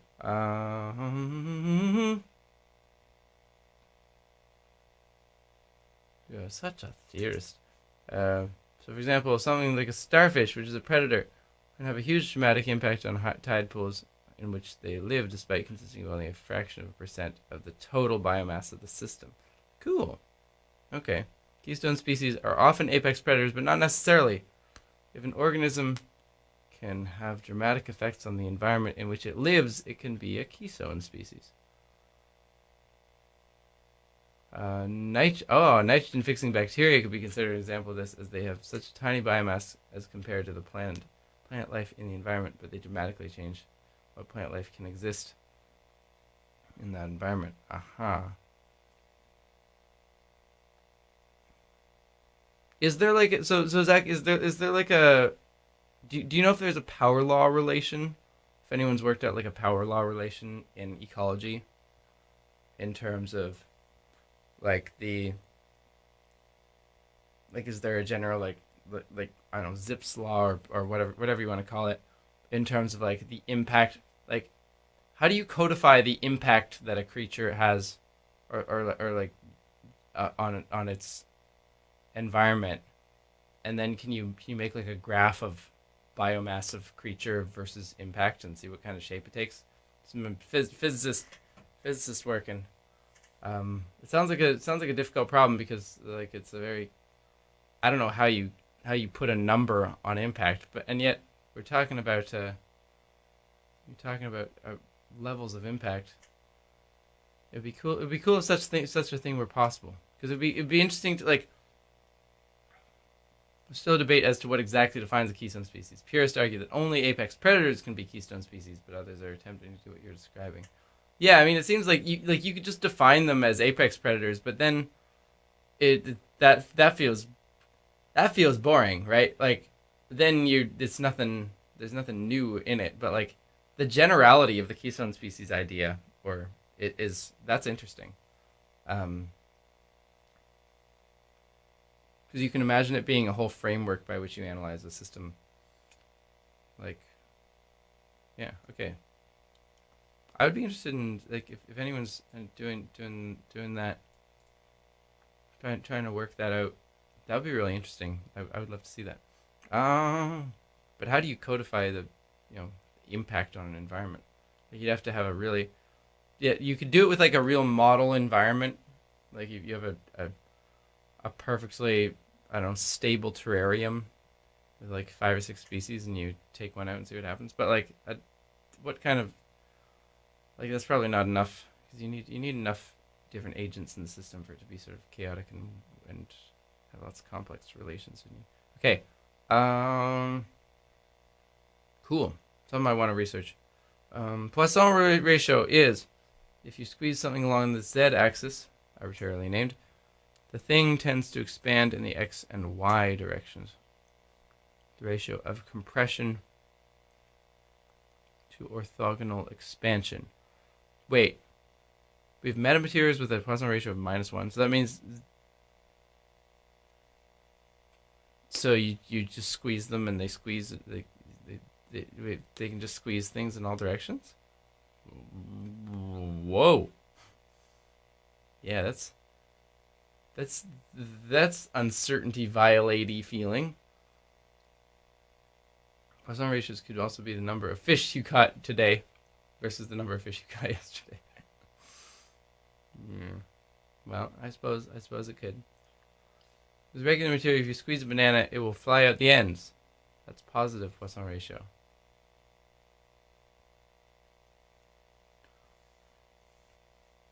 You're such a theorist. So, for example, something like a starfish, which is a predator, can have a huge dramatic impact on tide pools in which they live, despite consisting of only a fraction of a percent of the total biomass of the system. Cool. Okay. Keystone species are often apex predators, but not necessarily. If an organism can have dramatic effects on the environment in which it lives, it can be a keystone species. Nitrogen fixing bacteria could be considered an example of this, as they have such a tiny biomass as compared to the plant life in the environment, but they dramatically change what plant life can exist in that environment. Is there like so Zach? Is there like a do you know if there's a power law relation? If anyone's worked out like a power law relation in ecology, in terms of like is there a general like I don't know, Zipf's law or whatever you want to call it, in terms of like the impact, like how do you codify the impact that a creature has or like on its environment, and then can you make like a graph of biomass of creature versus impact and see what kind of shape it takes? Some physicists working. It sounds like a difficult problem because like it's a very, I don't know how you put a number on impact, and yet we're talking about levels of impact. It'd be cool if such a thing were possible, because it'd be interesting to like. There's still a debate as to what exactly defines a keystone species. Purists argue that only apex predators can be keystone species, but others are attempting to do what you're describing. Yeah, I mean, it seems like you could just define them as apex predators, but then that feels boring, right? Like then there's nothing new in it, but like the generality of the keystone species idea, that's interesting. Because you can imagine it being a whole framework by which you analyze a system. Like, yeah, okay. I would be interested in like if anyone's doing that. trying to work that out. That would be really interesting. I would love to see that. But how do you codify the, impact on an environment? Like, you'd have to have a really, you could do it with like a real model environment. Like you have a perfectly, I don't know, stable terrarium with like 5 or 6 species, and you take one out and see what happens. But like, what kind of, like, that's probably not enough, because you need enough different agents in the system for it to be sort of chaotic and have lots of complex relations. Okay, cool. Something I want to research. Poisson ratio is, if you squeeze something along the z-axis, arbitrarily named, the thing tends to expand in the x and y directions. The ratio of compression to orthogonal expansion. Wait, we have metamaterials with a Poisson ratio of -1, so that means, so you just squeeze them and they squeeze, they can just squeeze things in all directions? Whoa. Yeah, that's uncertainty violate-y feeling. Poisson ratios could also be the number of fish you caught today versus the number of fish you caught yesterday. Well, I suppose it could. With regular material, if you squeeze a banana, it will fly out the ends. That's positive Poisson ratio.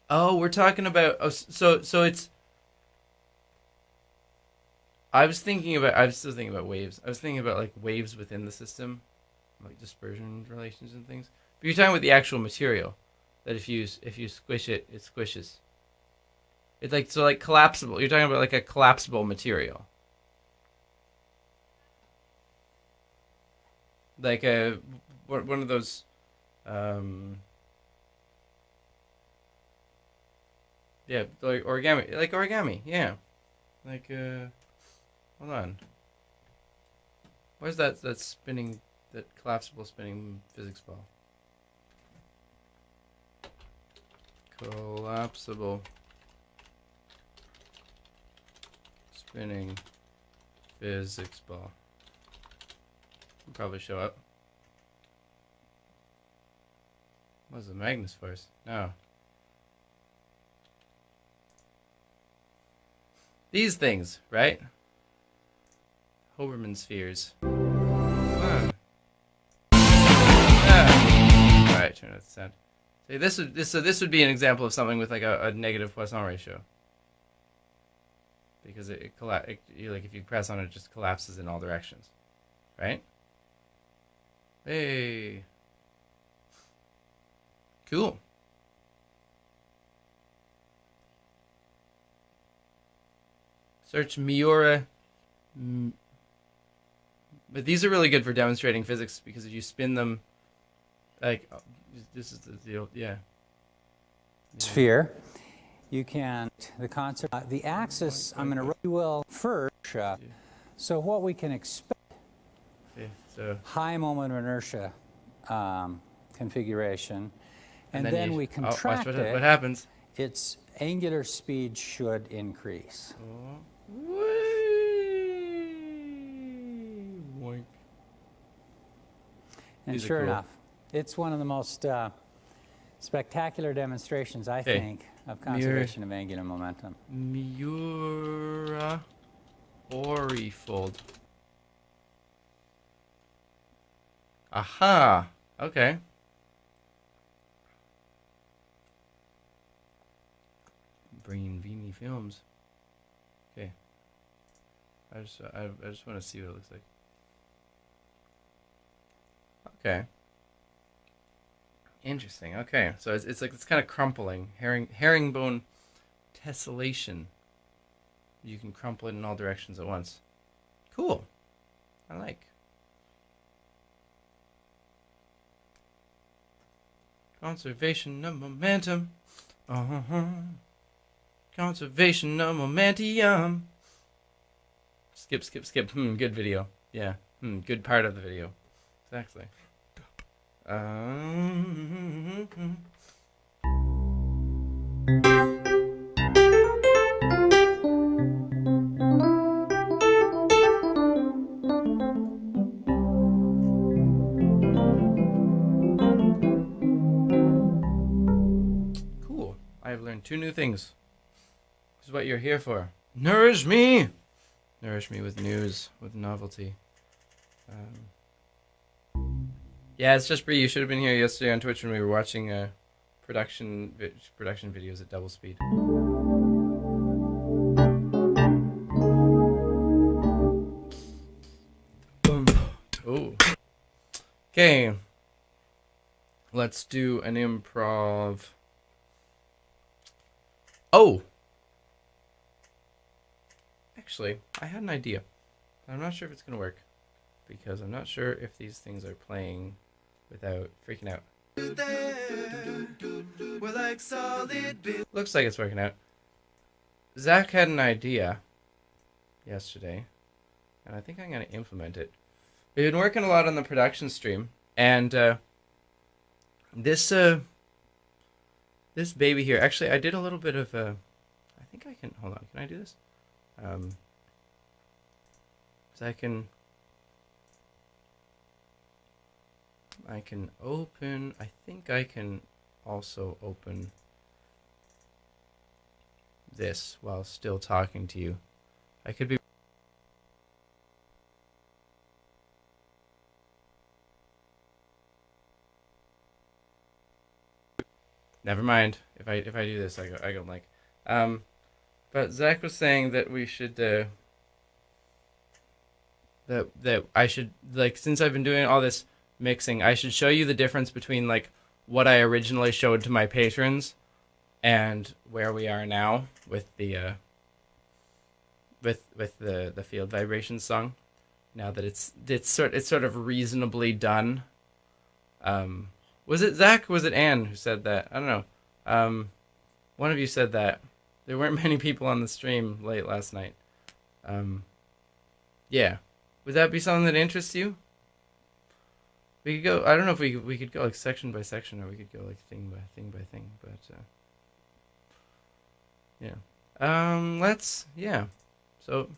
Oh, we're talking about, so it's, I was still thinking about waves. I was thinking about like waves within the system, like dispersion relations and things. But you're talking about the actual material, that if you squish it, it squishes. It's like, so like collapsible. You're talking about like a collapsible material. Like one of those, yeah, like origami, yeah. Like, hold on. Where's that spinning, that collapsible spinning physics ball? Collapsible spinning physics ball. Will probably show up. What's the Magnus force? No. These things, right? Hoberman spheres. Alright, turn off the sound. See, this would be an example of something with like a negative Poisson ratio. Because like if you press on it, it just collapses in all directions. Right? Hey. Cool. Search Miura. But these are really good for demonstrating physics, because if you spin them, like, this is the deal, yeah. Sphere, you can, the concept, the axis, I'm going to, you will first, so what we can expect, so high moment of inertia configuration, and then we contract it. What happens? Its angular speed should increase. And sure enough, it's one of the most spectacular demonstrations, I think, of conservation of angular momentum. Miura Orifold. Aha! Okay. Brain Vini Films. Okay. I just want to see what it looks like. Okay. Interesting. Okay, so it's like it's kind of crumpling, herringbone tessellation. You can crumple it in all directions at once. Cool. I like. Conservation of momentum. Conservation of momentium. Skip. Good video. Yeah. Good part of the video. Exactly. 2 new things. This is what you're here for. Nourish me! Nourish me with news, with novelty. Yeah, it's just Bree. You should have been here yesterday on Twitch when we were watching production videos at double speed. Oh. Okay. Let's do an improv. Oh! Actually, I had an idea. I'm not sure if it's going to work. Because I'm not sure if these things are playing without freaking out. Looks like it's working out. Zach had an idea yesterday, and I think I'm going to implement it. We've been working a lot on the production stream, and this baby here. Actually, I did a little bit of I think I can. Hold on. Can I do this? So I can open. I think I can also open this while still talking to you. I could be. Never mind. If I do this, I go like. But Zach was saying that we should that I should, like, since I've been doing all this mixing, I should show you the difference between like what I originally showed to my patrons and where we are now with the the field vibrations song. Now that it's sort of reasonably done. Was it Zach? Was it Anne who said that? I don't know. One of you said that there weren't many people on the stream late last night. Yeah, would that be something that interests you? We could go. I don't know if we could go like section by section, or we could go like thing by thing by thing. But yeah. Yeah. So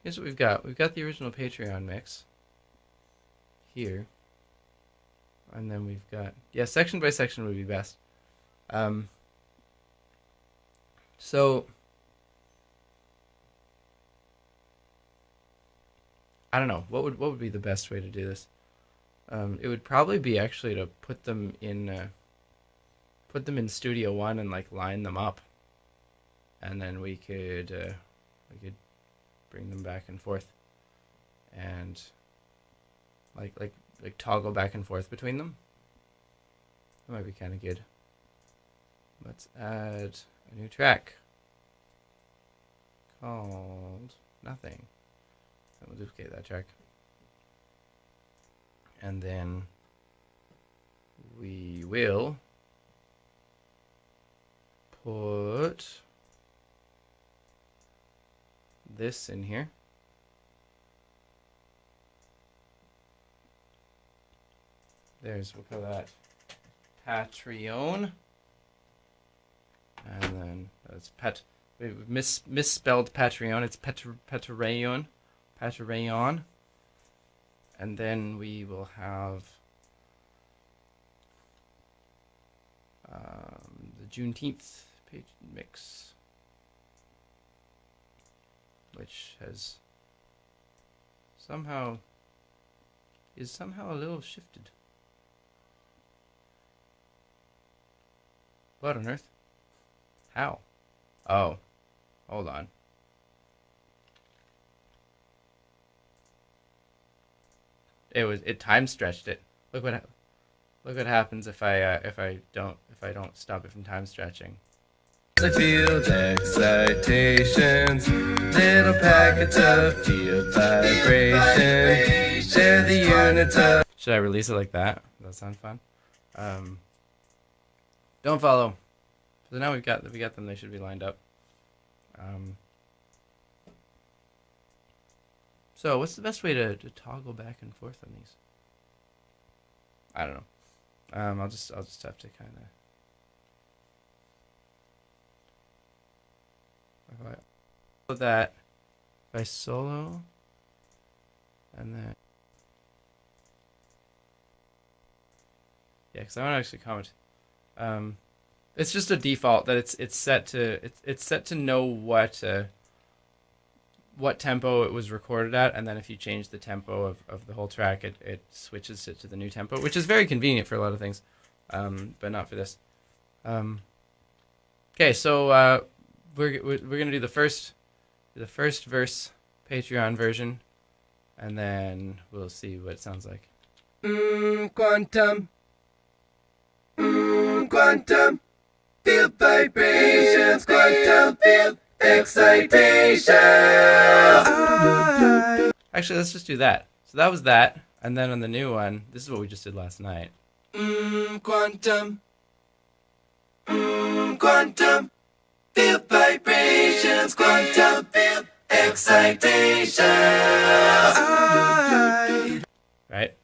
here's what we've got. We've got the original Patreon mix here, and then we've got, yeah, section by section would be best. So I don't know what would be the best way to do this. It would probably be actually to put them in Studio One and like line them up, and then we could bring them back and forth, and like toggle back and forth between them. That might be kind of good. Let's add a new track called Nothing. And we'll duplicate that track. And then we will put this in here. We'll call that Patreon. And then that's we misspelled Patreon. It's Patreon. Patreon. And then we will have the Juneteenth page mix, which is somehow a little shifted. What on earth? How? Oh, hold on. It time stretched it. Look what happens if I don't stop it from time stretching. The field excitations, little packets of field vibration. Share the units of. Should I release it like that? Does that sound fun? Don't follow. So now we got them. They should be lined up. So what's the best way to toggle back and forth on these? I don't know. I'll just have to kind of that by solo, and then yeah, because I want to actually comment. It's just a default that it's set to know what tempo it was recorded at, and then if you change the tempo of the whole track, it switches it to the new tempo, which is very convenient for a lot of things, but not for this. Okay, so we're gonna do the first verse Patreon version, and then we'll see what it sounds like. Quantum. Quantum. Field vibrations. Quantum field excitation. Actually, let's just do that. So that was that, and then on the new one, this is what we just did last night. Quantum. Quantum. Field vibrations. Quantum field excitation. Right?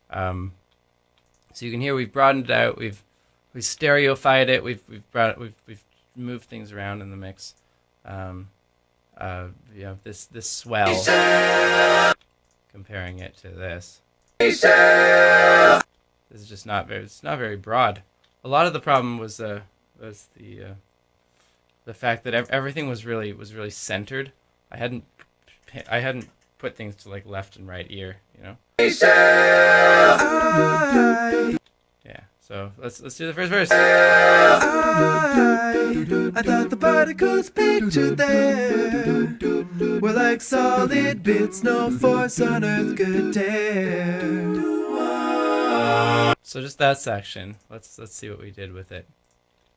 So you can hear we've broadened it out, we've stereofied it, we've moved things around in the mix. This swell, comparing it to this. This is just not very broad. A lot of the problem was the fact that everything was really centered. I hadn't put things to like left and right ear, you know. Yeah, so let's do the first verse. I thought the particles pictured there were like solid bits no force on earth could tear. So just that section. Let's see what we did with it.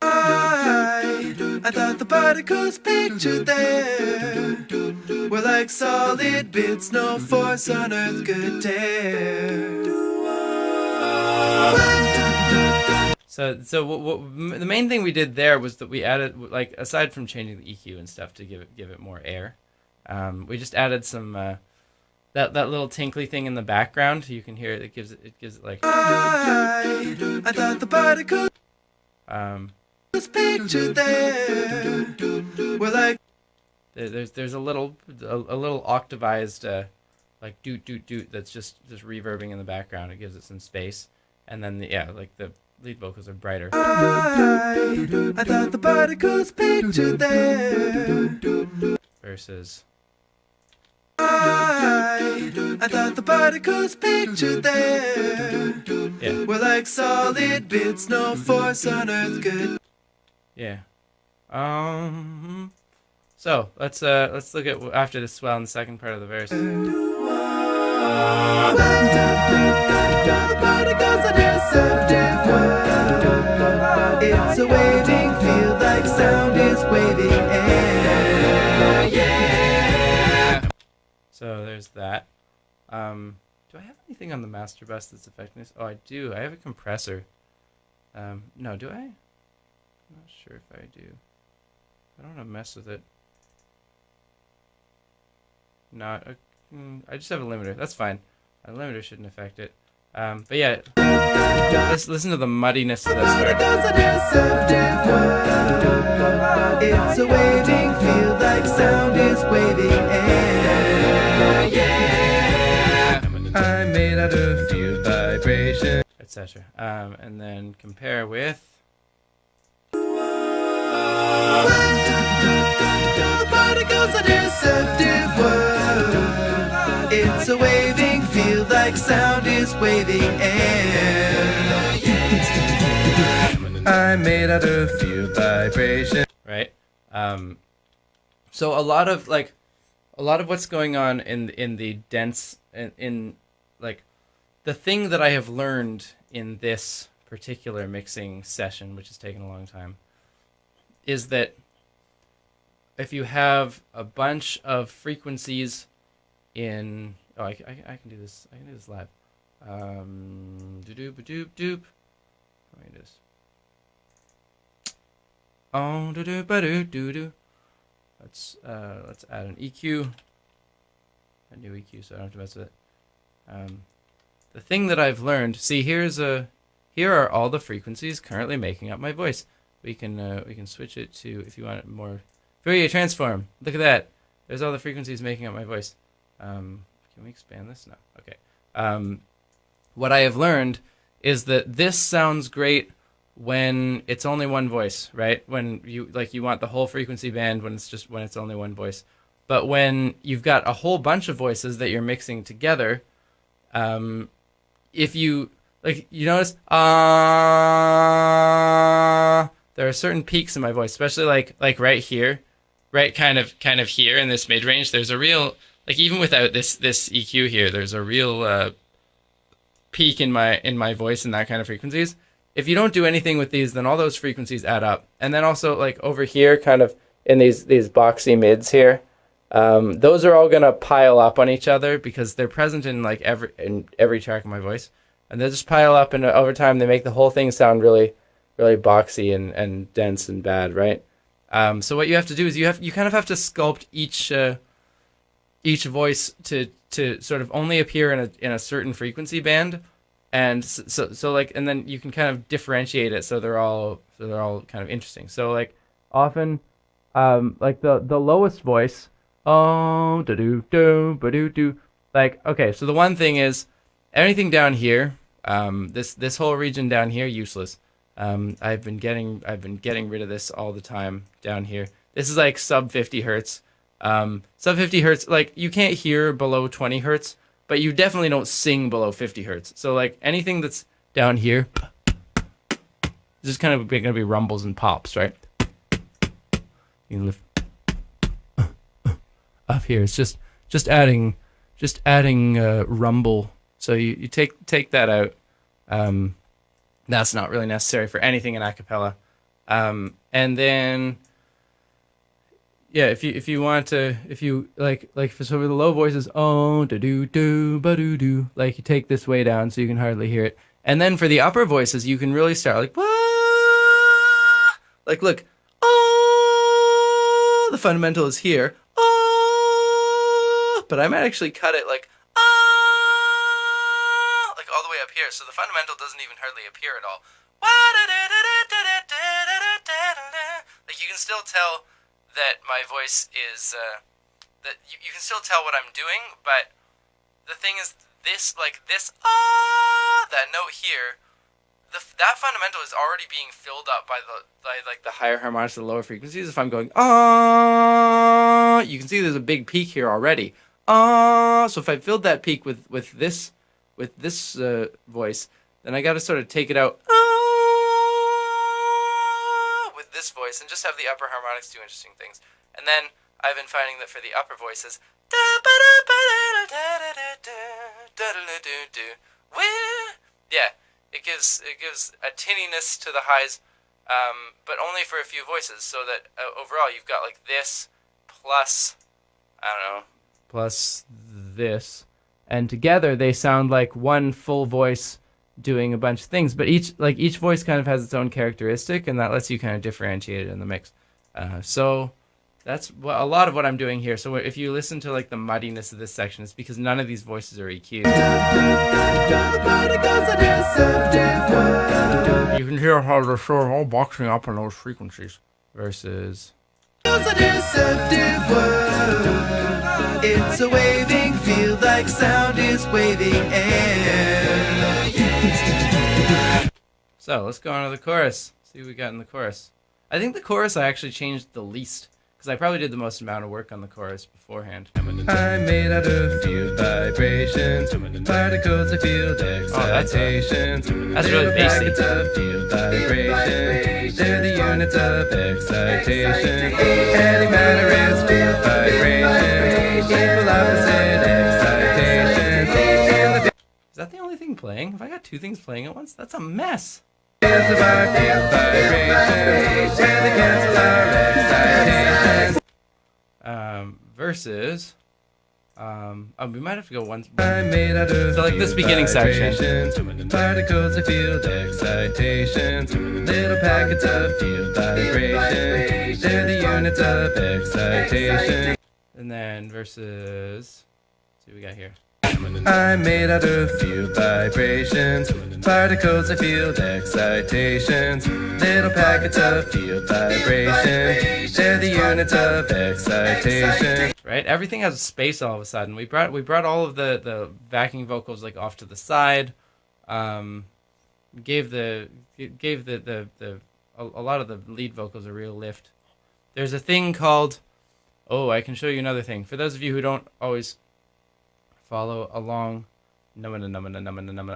I thought the particles pictured there were like solid bits no force on earth could tear. So the main thing we did there was that we added, like, aside from changing the EQ and stuff to give it more air, we just added some that little tinkly thing in the background. You can hear it. It gives it like. I thought the particles pictured there were like. There's a little octavized like doot doot doot that's just reverbing in the background. It gives it some space, and then like the lead vocals are brighter. I thought the particles pictured there versus. I thought the particles pictured there were like solid bits no force on earth could. Yeah. So let's look at after the swell in the second part of the verse. The particles are deceptive world. It's a waving field like sound is waving air. Yeah. So there's that. Do I have anything on the master bus that's affecting this? Oh, I do. I have a compressor. No, do I? I'm not sure if I do. I don't want to mess with it. Not. I just have a limiter. That's fine. A limiter shouldn't affect it. But yeah, let's listen to the muddiness of this. Particles are deceptive world. It's a waving field like sound is waving air. Yeah. I'm made out of field vibration, etc. And then compare with. The particles are deceptive world. It's a waving field like sound is waving air. I'm made out of field vibration. Right. So a lot of what's going on in the dense in like the thing that I have learned in this particular mixing session, which has taken a long time, is that if you have a bunch of frequencies in I can do this live. Doop doop doop. Let me do this. Oh doop doop doop. Let's add an EQ, a new EQ, so I don't have to mess with it. The thing that I've learned. See, here are all the frequencies currently making up my voice. We can switch it to, if you want it more Fourier transform. Look at that. There's all the frequencies making up my voice. Can we expand this? No. Okay. What I have learned is that this sounds great when it's only one voice, right? When you want the whole frequency band when it's only one voice. But when you've got a whole bunch of voices that you're mixing together, if you you notice there are certain peaks in my voice, especially like right here, right kind of here in this mid range. There's a real, like, even without this EQ here, there's a real peak in my voice in that kind of frequencies. If you don't do anything with these, then all those frequencies add up. And then also, like, over here, kind of in these boxy mids here, those are all gonna pile up on each other because they're present in like every track of my voice, and they'll just pile up, and over time they make the whole thing sound really, really boxy and dense and bad, right? So what you have to do is you kind of have to sculpt each voice to sort of only appear in a certain frequency band, and so like, and then you can kind of differentiate it so they're all kind of interesting. So like often, like the lowest voice, oh do do do ba do do, like, okay, so the one thing is anything down here, this whole region down here, useless. I've been getting rid of this all the time down here. This is like sub 50 hertz. Sub 50 hertz, like, you can't hear below 20 hertz, but you definitely don't sing below 50 hertz. So like anything that's down here is just kind of going to be rumbles and pops, right? You can lift up here. It's just adding rumble. So you take that out. That's not really necessary for anything in acapella. And then, yeah, if you want to, if you like for some of the low voices, oh da do do ba do do, like, you take this way down so you can hardly hear it. And then for the upper voices, you can really start like wah, like, look, oh, the fundamental is here, oh, but I might actually cut it like like all the way up here, so the fundamental doesn't even hardly appear at all. Like, you can still tell that my voice is that you can still tell what I'm doing, but the thing is, this, like, this that note here, that fundamental is already being filled up by the higher harmonics of the lower frequencies. If I'm going you can see there's a big peak here already. So if I filled that peak with this voice, then I got to sort of take it out with this voice and just have the upper harmonics do interesting things. And then I've been finding that for the upper voices, yeah, it gives a tinniness to the highs, but only for a few voices, so that overall you've got like this plus, I don't know, plus this, and together they sound like one full voice doing a bunch of things, but each voice kind of has its own characteristic, and that lets you kind of differentiate it in the mix. So that's a lot of what I'm doing here. So if you listen to like the muddiness of this section, it's because none of these voices are EQ'd. You can hear how they're sort of all boxing up on those frequencies versus. It's a waving field, like sound is waving air. So let's go on to the chorus. See what we got in the chorus. I think the chorus I actually changed the least, because I probably did the most amount of work on the chorus beforehand. I'm made out of field vibrations, particles of field excitations. That's really basic. Of field vibrations, they're the units of excitation. Any matter is field vibrations, equal opposite excitation. Is that the only thing playing? Have I got two things playing at once? That's a mess. Of our field vibrations, and they cancel our excitation. Versus, we might have to go once. So like this beginning section. Particles of field excitations, little packets of field vibrations, they're the units of excitation. And then versus, let's see what we got here. I'm made out of field vibrations, particles of field excitations, little packets of field vibrations, they're the units of excitation. Right? Everything has a space all of a sudden. We brought all of the backing vocals like off to the side. gave the a lot of the lead vocals a real lift. There's a thing called, oh, I can show you another thing. For those of you who don't always follow along,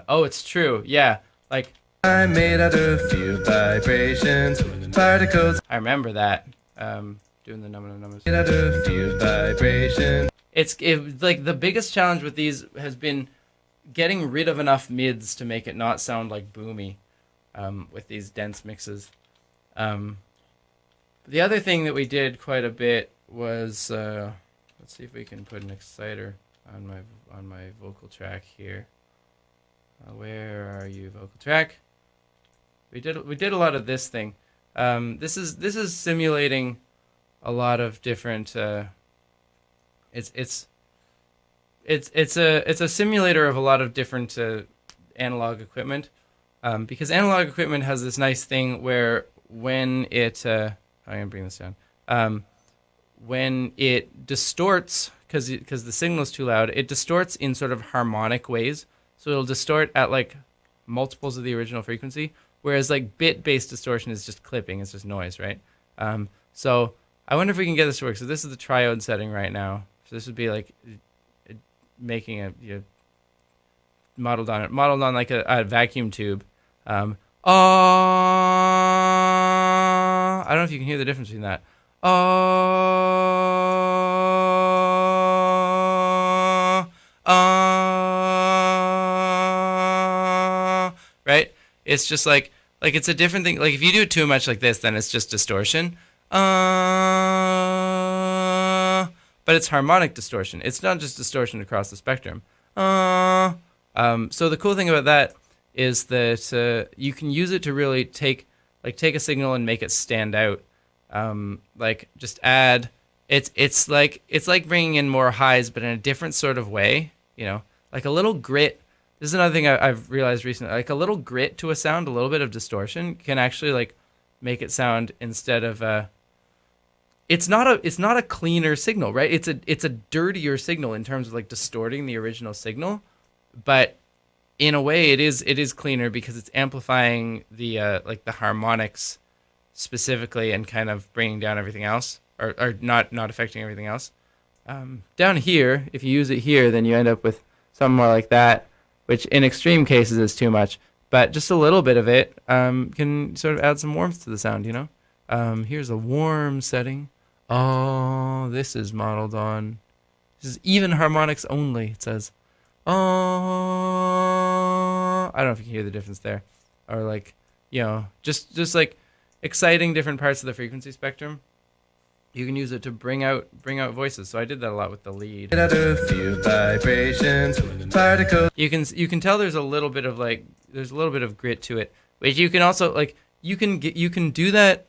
oh, it's true, yeah, like, I'm made out of few vibrations, particles. I remember that, doing the numbers. Made out of few vibrations. Like, the biggest challenge with these has been getting rid of enough mids to make it not sound like boomy, with these dense mixes. The other thing that we did quite a bit was, let's see if we can put an exciter on my vocal track here. Where are you, vocal track? We did a lot of this thing. This is simulating a lot of different. It's a simulator of a lot of different analog equipment, because analog equipment has this nice thing where when it I'm gonna bring this down. When it distorts, because the signal is too loud, it distorts in sort of harmonic ways. So it'll distort at like multiples of the original frequency, whereas like bit-based distortion is just clipping, it's just noise, right? So I wonder if we can get this to work. So this is the triode setting right now. So this would be like making a modeled on like a vacuum tube. I don't know if you can hear the difference between that. Right? It's just like it's a different thing. Like if you do it too much like this, then it's just distortion. But it's harmonic distortion. It's not just distortion across the spectrum. So the cool thing about that is that you can use it to really take a signal and make it stand out. Like just add. It's like bringing in more highs, but in a different sort of way. You know, like a little grit. This is another thing I've realized recently. Like a little grit to a sound, a little bit of distortion can actually like make it sound, instead of it's not a cleaner signal, right? It's a dirtier signal in terms of like distorting the original signal, but in a way it is cleaner because it's amplifying the like the harmonics specifically and kind of bringing down everything else, or not affecting everything else. Down here, if you use it here, then you end up with something more like that, which in extreme cases is too much, but just a little bit of it can sort of add some warmth to the sound, you know? Here's a warm setting. Oh, this is modeled on, this is even harmonics only, it says. Oh, I don't know if you can hear the difference there. Or like, you know, just like exciting different parts of the frequency spectrum. You can use it to bring out voices. So I did that a lot with the lead. A few vibrations, particles. You can tell there's a little bit of grit to it, which you can also like you can do that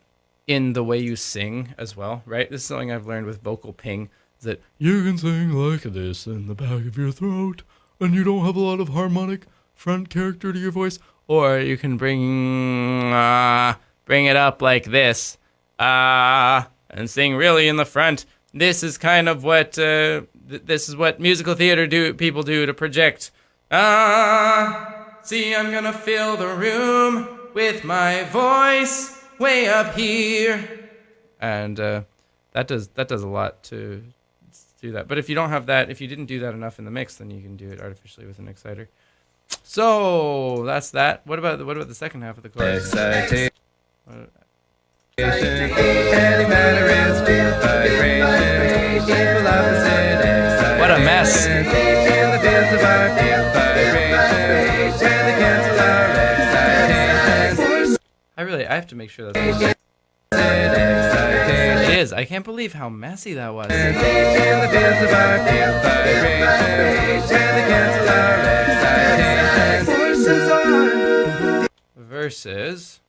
in the way you sing as well, right? This is something I've learned with vocal ping, is that you can sing like this in the back of your throat, and you don't have a lot of harmonic front character to your voice, or you can bring it up like this, and sing really in the front. This is kind of what this is what musical theater people do to project. See, I'm gonna fill the room with my voice way up here, and that does a lot to do that. But if you don't have that, if you didn't do that enough in the mix, then you can do it artificially with an exciter. So that's that. What about the second half of the chorus? Excitation. Any matter is field vibrations, equal opposite excitation. What a mess. In the fields of our field vibrations, where they cancel our excitations. I have to make sure that's Excitation. it is. I can't believe how messy that was. In the fields of our field vibrations, where they cancel our excitations. Versus.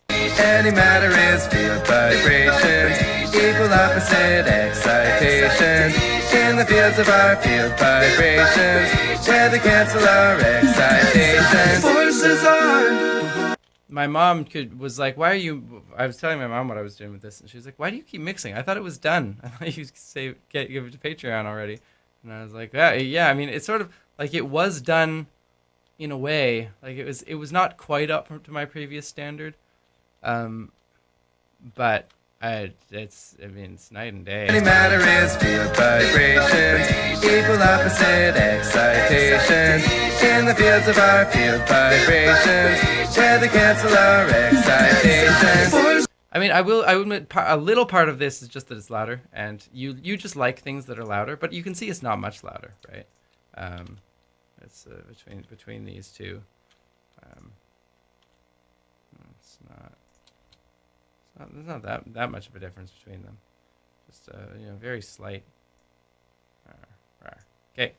Any matter is field vibrations, equal opposite excitations. In the fields of our field vibrations, where they cancel our excitations. Forces are. My mom was like, "Why are you?" I was telling my mom what I was doing with this, and she was like, "Why do you keep mixing? I thought it was done. I thought you give it to Patreon already." And I was like, "Yeah. I mean, it's sort of like it was done in a way. Like it was not quite up to my previous standard, but it's night and day. Any matter is field vibrations, equal opposite excitations. In the fields of our field vibrations, where they cancel our excitations. I mean, I will admit a little part of this is just that it's louder, and you just like things that are louder, but you can see it's not much louder, right? It's between these two. There's not that much of a difference between them. Just very slight. Okay.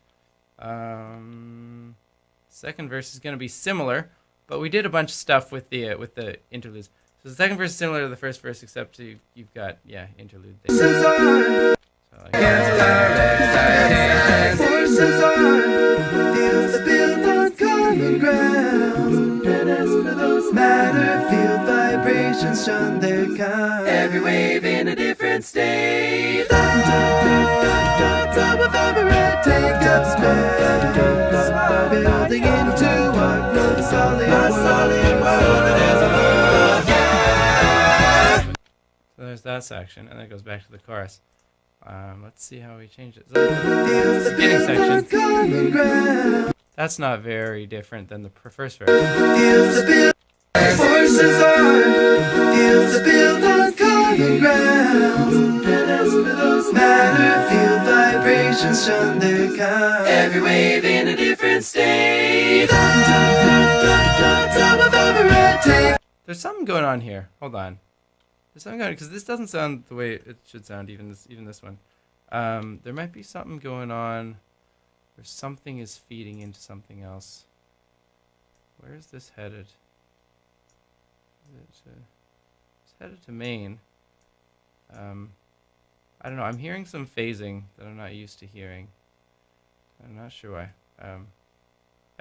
Second verse is going to be similar, but we did a bunch of stuff with the interludes. So the second verse is similar to the first verse, except you've got interlude there. So like, Cancel our excitations. Forces are fields built on common ground. And as for those matter, field vibrations shun their kind. Every wave in a different state. Top of every red, take up space. Building into our close solid world. so there's that section, and then it goes back to the chorus. Let's see how we change it. So the beginning section. That's not very different than the first verse. Forces are fields built on common ground. And as for those matter, field vibrations shun their kind. Every wave in a different state. Top of every red tape. There's something going on here. Hold on. There's something going on because this doesn't sound the way it should sound. Even this one. There might be something going on. Or something is feeding into something else. Where is this headed? It's headed to main. I don't know. I'm hearing some phasing that I'm not used to hearing. I'm not sure why. I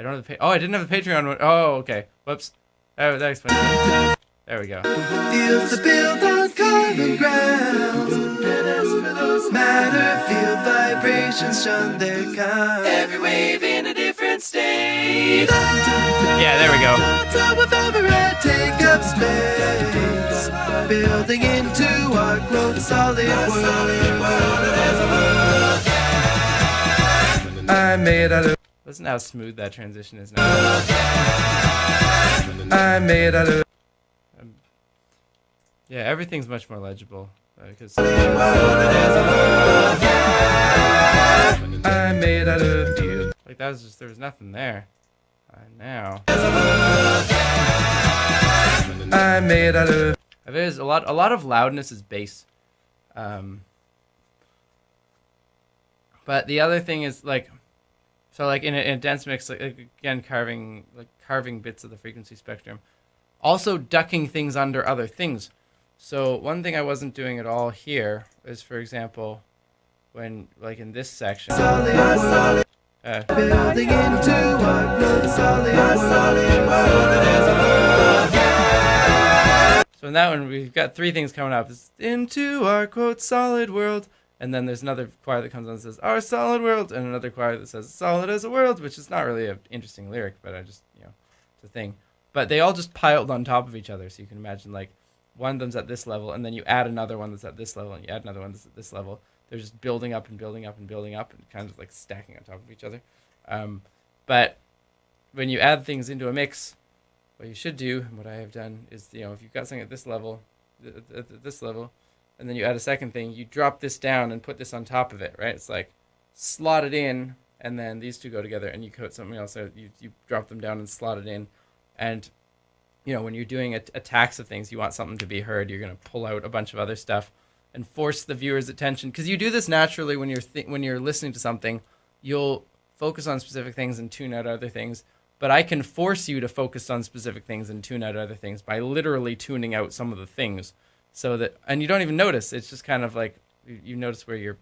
don't have the I didn't have the Patreon one. Oh, okay. Whoops. That explains it. There we go. Fields built on common ground. And as for those matter, field vibrations shun their kind. Every wave in a different state. Yeah, there we go. Top of every red, take up space. Building into our quote solid world. I made out of. Listen how smooth that transition is now. I made out of. Yeah, everything's much more legible because I made out of you. like that was just there was nothing there. Now I made out of. there's a lot of loudness is bass. But the other thing is like in a dense mix, like again carving bits of the frequency spectrum, also ducking things under other things. So one thing I wasn't doing at all here is, for example, when like in this section. Building into our quote solid world. So in that one, we've got three things coming up. It's into our quote solid world, and then there's another choir that comes on and says our solid world, and another choir that says solid as a world, which is not really an interesting lyric, but I just it's a thing. But they all just piled on top of each other, so you can imagine like one of them's at this level, and then you add another one that's at this level, and you add another one that's at this level. They're just building up and building up and building up, and kind of like stacking on top of each other. But when you add things into a mix, what you should do, and what I have done, is if you've got something at this level, and then you add a second thing, you drop this down and put this on top of it, right? It's like slot it in, and then these two go together, and you coat something else. So you drop them down and slot it in, and when you're doing a tax of things, you want something to be heard. You're going to pull out a bunch of other stuff and force the viewer's attention, because you do this naturally when you're listening to something. You'll focus on specific things and tune out other things. But I can force you to focus on specific things and tune out other things by literally tuning out some of the things, and you don't even notice. It's just kind of like you notice where your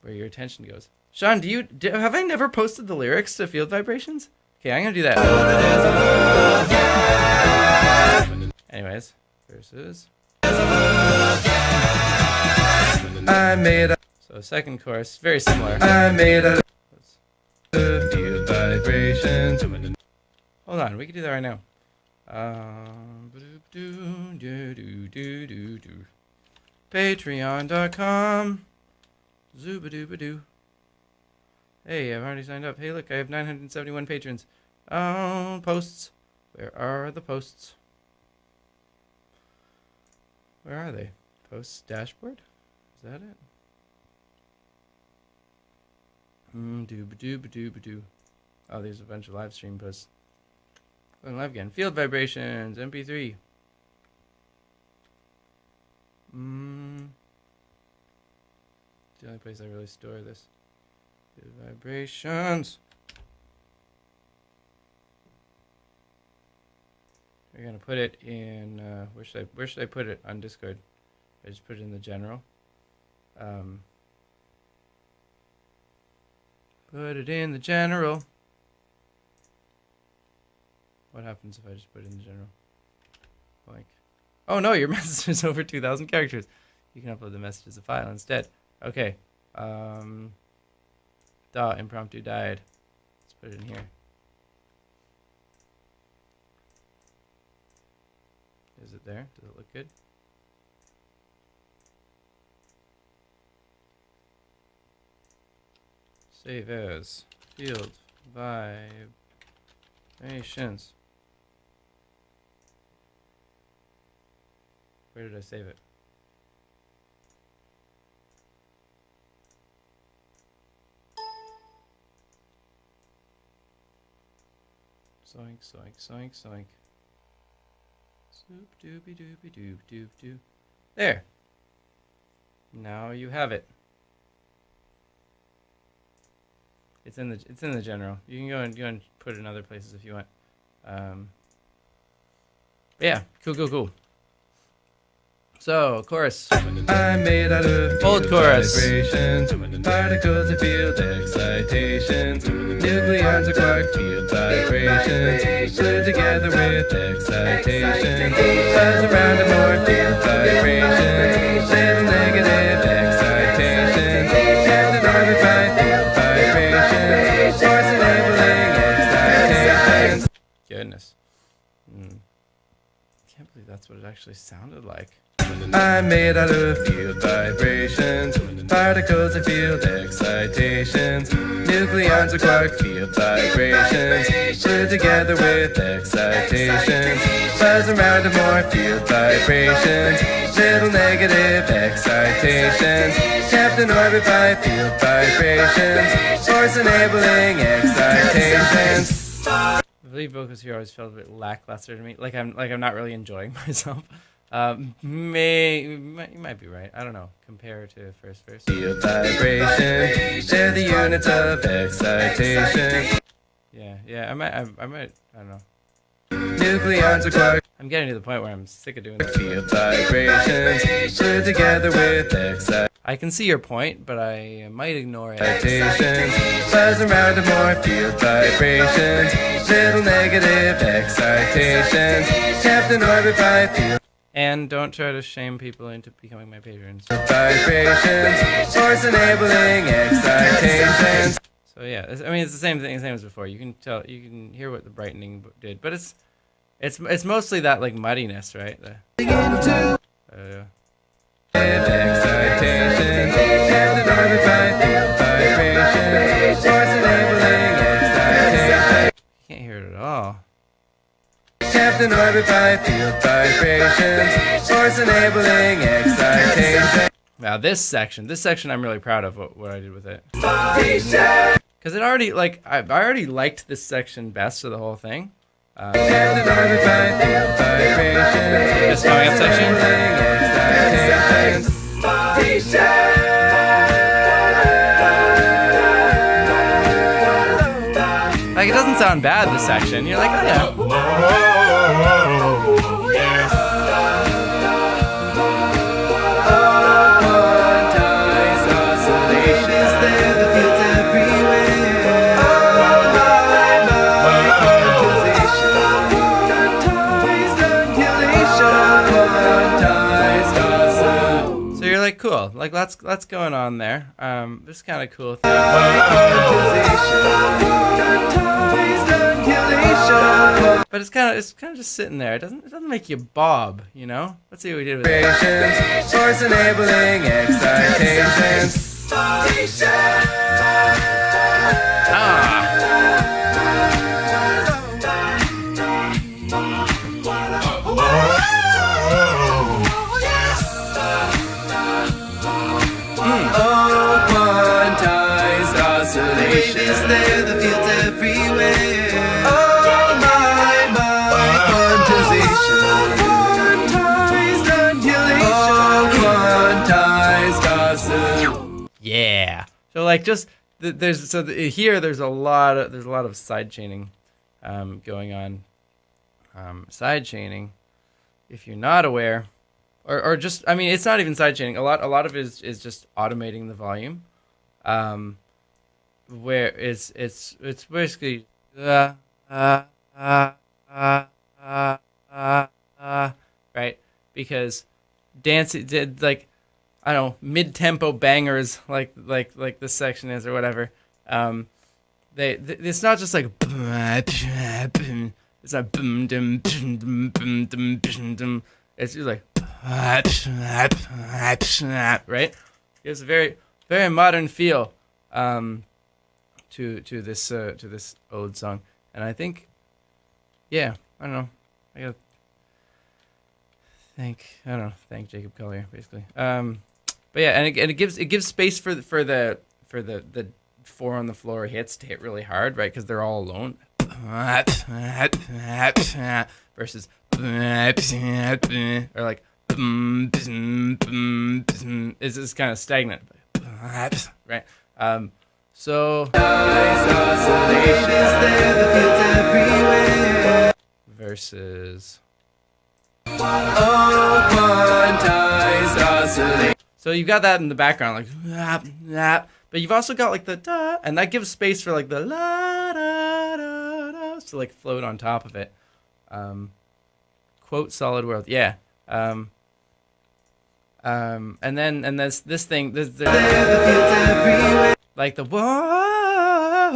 attention goes. Sean, have I never posted the lyrics to Field Vibrations? Okay, I'm gonna do that. Anyways, verses. I made a. So second chorus, very similar. I made a. Field vibrations. Hold on, we can do that right now. Patreon.com. Zoobadoo. Hey, I've already signed up. Hey, look, I have 971 patrons. Oh, posts. Where are the posts? Where are they? Posts dashboard? Is that it? Doobadoo. Oh, there's a bunch of live stream posts. Going live again. Field vibrations, MP3. It's the only place I really store this. Field vibrations. We're gonna put it in. Where should I put it on Discord? I just put it in the general. Put it in the general. What happens if I just put it in the general? Like, oh no, your message is over 2,000 characters. You can upload the message as a file instead. Okay. Impromptu died. Let's put it in here. Is it there? Does it look good? Save as field vibrations. Where did I save it? Soink, soink, soink, soink. Soop doopy doopy doop doop doop. There. Now you have it. It's in the general. You can go and put it in other places if you want. Yeah, cool. So, chorus. I'm made out of old chorus. Vibrations, particles of field excitations, nucleons are quark field vibrations, glued together with excitations, buzz around and more field vibrations, little negative excitations, kept in orbit by field vibrations, force enabling excitations. Goodness. Can't believe that's what it actually sounded like. I'm made out of field vibrations, particles of field excitations, nucleons are quark field vibrations, glued together with excitations, buzz around and more field vibrations, little negative excitations, kept in orbit by field vibrations, force enabling excitations. The lead vocals here always felt a bit lackluster to me, like I'm not really enjoying myself. You might be right. I don't know. Compare to first verse. Field vibration, they're the units of excitation. Yeah. I might. I don't know. Nucleons are quark. I'm getting to the point where I'm sick of doing that. Field vibrations, glued together with excitation. I can see your point, but I might ignore it. Excitations, buzz around and more field vibrations, little negative excitations, kept in orbit by field. And don't try to shame people into becoming my patrons. Vibrations, force enabling excitations. So yeah, I mean it's the same thing, same as before. You can tell, you can hear what the brightening did, but it's mostly that like muddiness, right? Excitations, kept in orbit by field vibrations, force enabling excitations. You can't hear it at all. Kept in orbit by field vibrations, force enabling excitation. Now this section I'm really proud of what I did with it. Because it already, like, I already liked this section best of the whole thing. Kept in orbit by field vibrations, this going up section. Like, it doesn't sound bad, this section. You're like, oh yeah. So you're like, cool. like lots going on there. This kind of cool thing. But it's kind of just sitting there. It doesn't make you bob, you know. Let's see what we did with it. Force enabling excitations. Quantized oscillations. There, the fields everywhere. Oh my quantization. Quantized undulation. Oh, quantized oscillation. Yeah. So like just there's a lot of side chaining going on. Side chaining, if you're not aware, or just, I mean, it's not even side chaining. A lot of it is just automating the volume, where it's basically right, because dance did like, I don't know, mid-tempo bangers like this section is or whatever. It's not just like it's not boom dum boom boom dum dum. It's just like right. It's a very very modern feel to this old song, and I think, yeah, I don't know. I gotta thank Jacob Collier basically. But yeah, and it gives space for the four on the floor hits to hit really hard, right? Because they're all alone. Versus or like it's kind of stagnant, right? So versus so you've got that in the background, like, but you've also got like the da, and that gives space for like the la da da da to like float on top of it. Quote solid world, yeah. And this thing, like the whoa,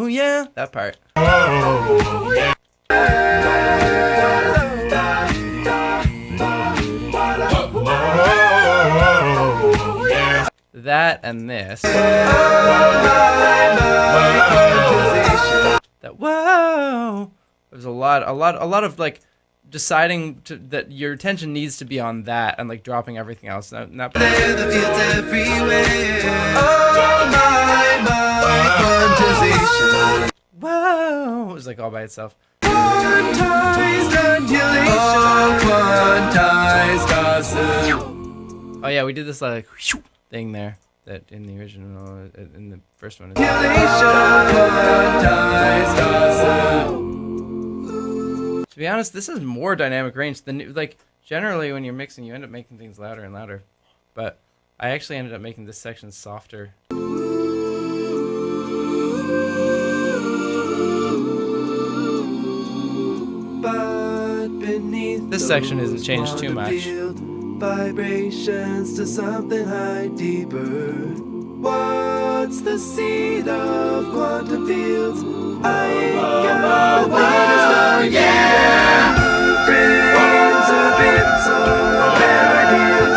yeah, that part. That and this. That whoa. There's a lot of like deciding that your attention needs to be on that and like dropping everything else. The fields everywhere. Whoa. It was like all by itself. Oh yeah, we did this like thing there that in the original, in the first one. To be honest, this is more dynamic range than like generally when you're mixing, you end up making things louder and louder. But I actually ended up making this section softer. This section isn't changed too much. Vibrations to something high deeper. What's the seed of quantum fields? I ain't got no yeah. Brains are bits or bad ideas.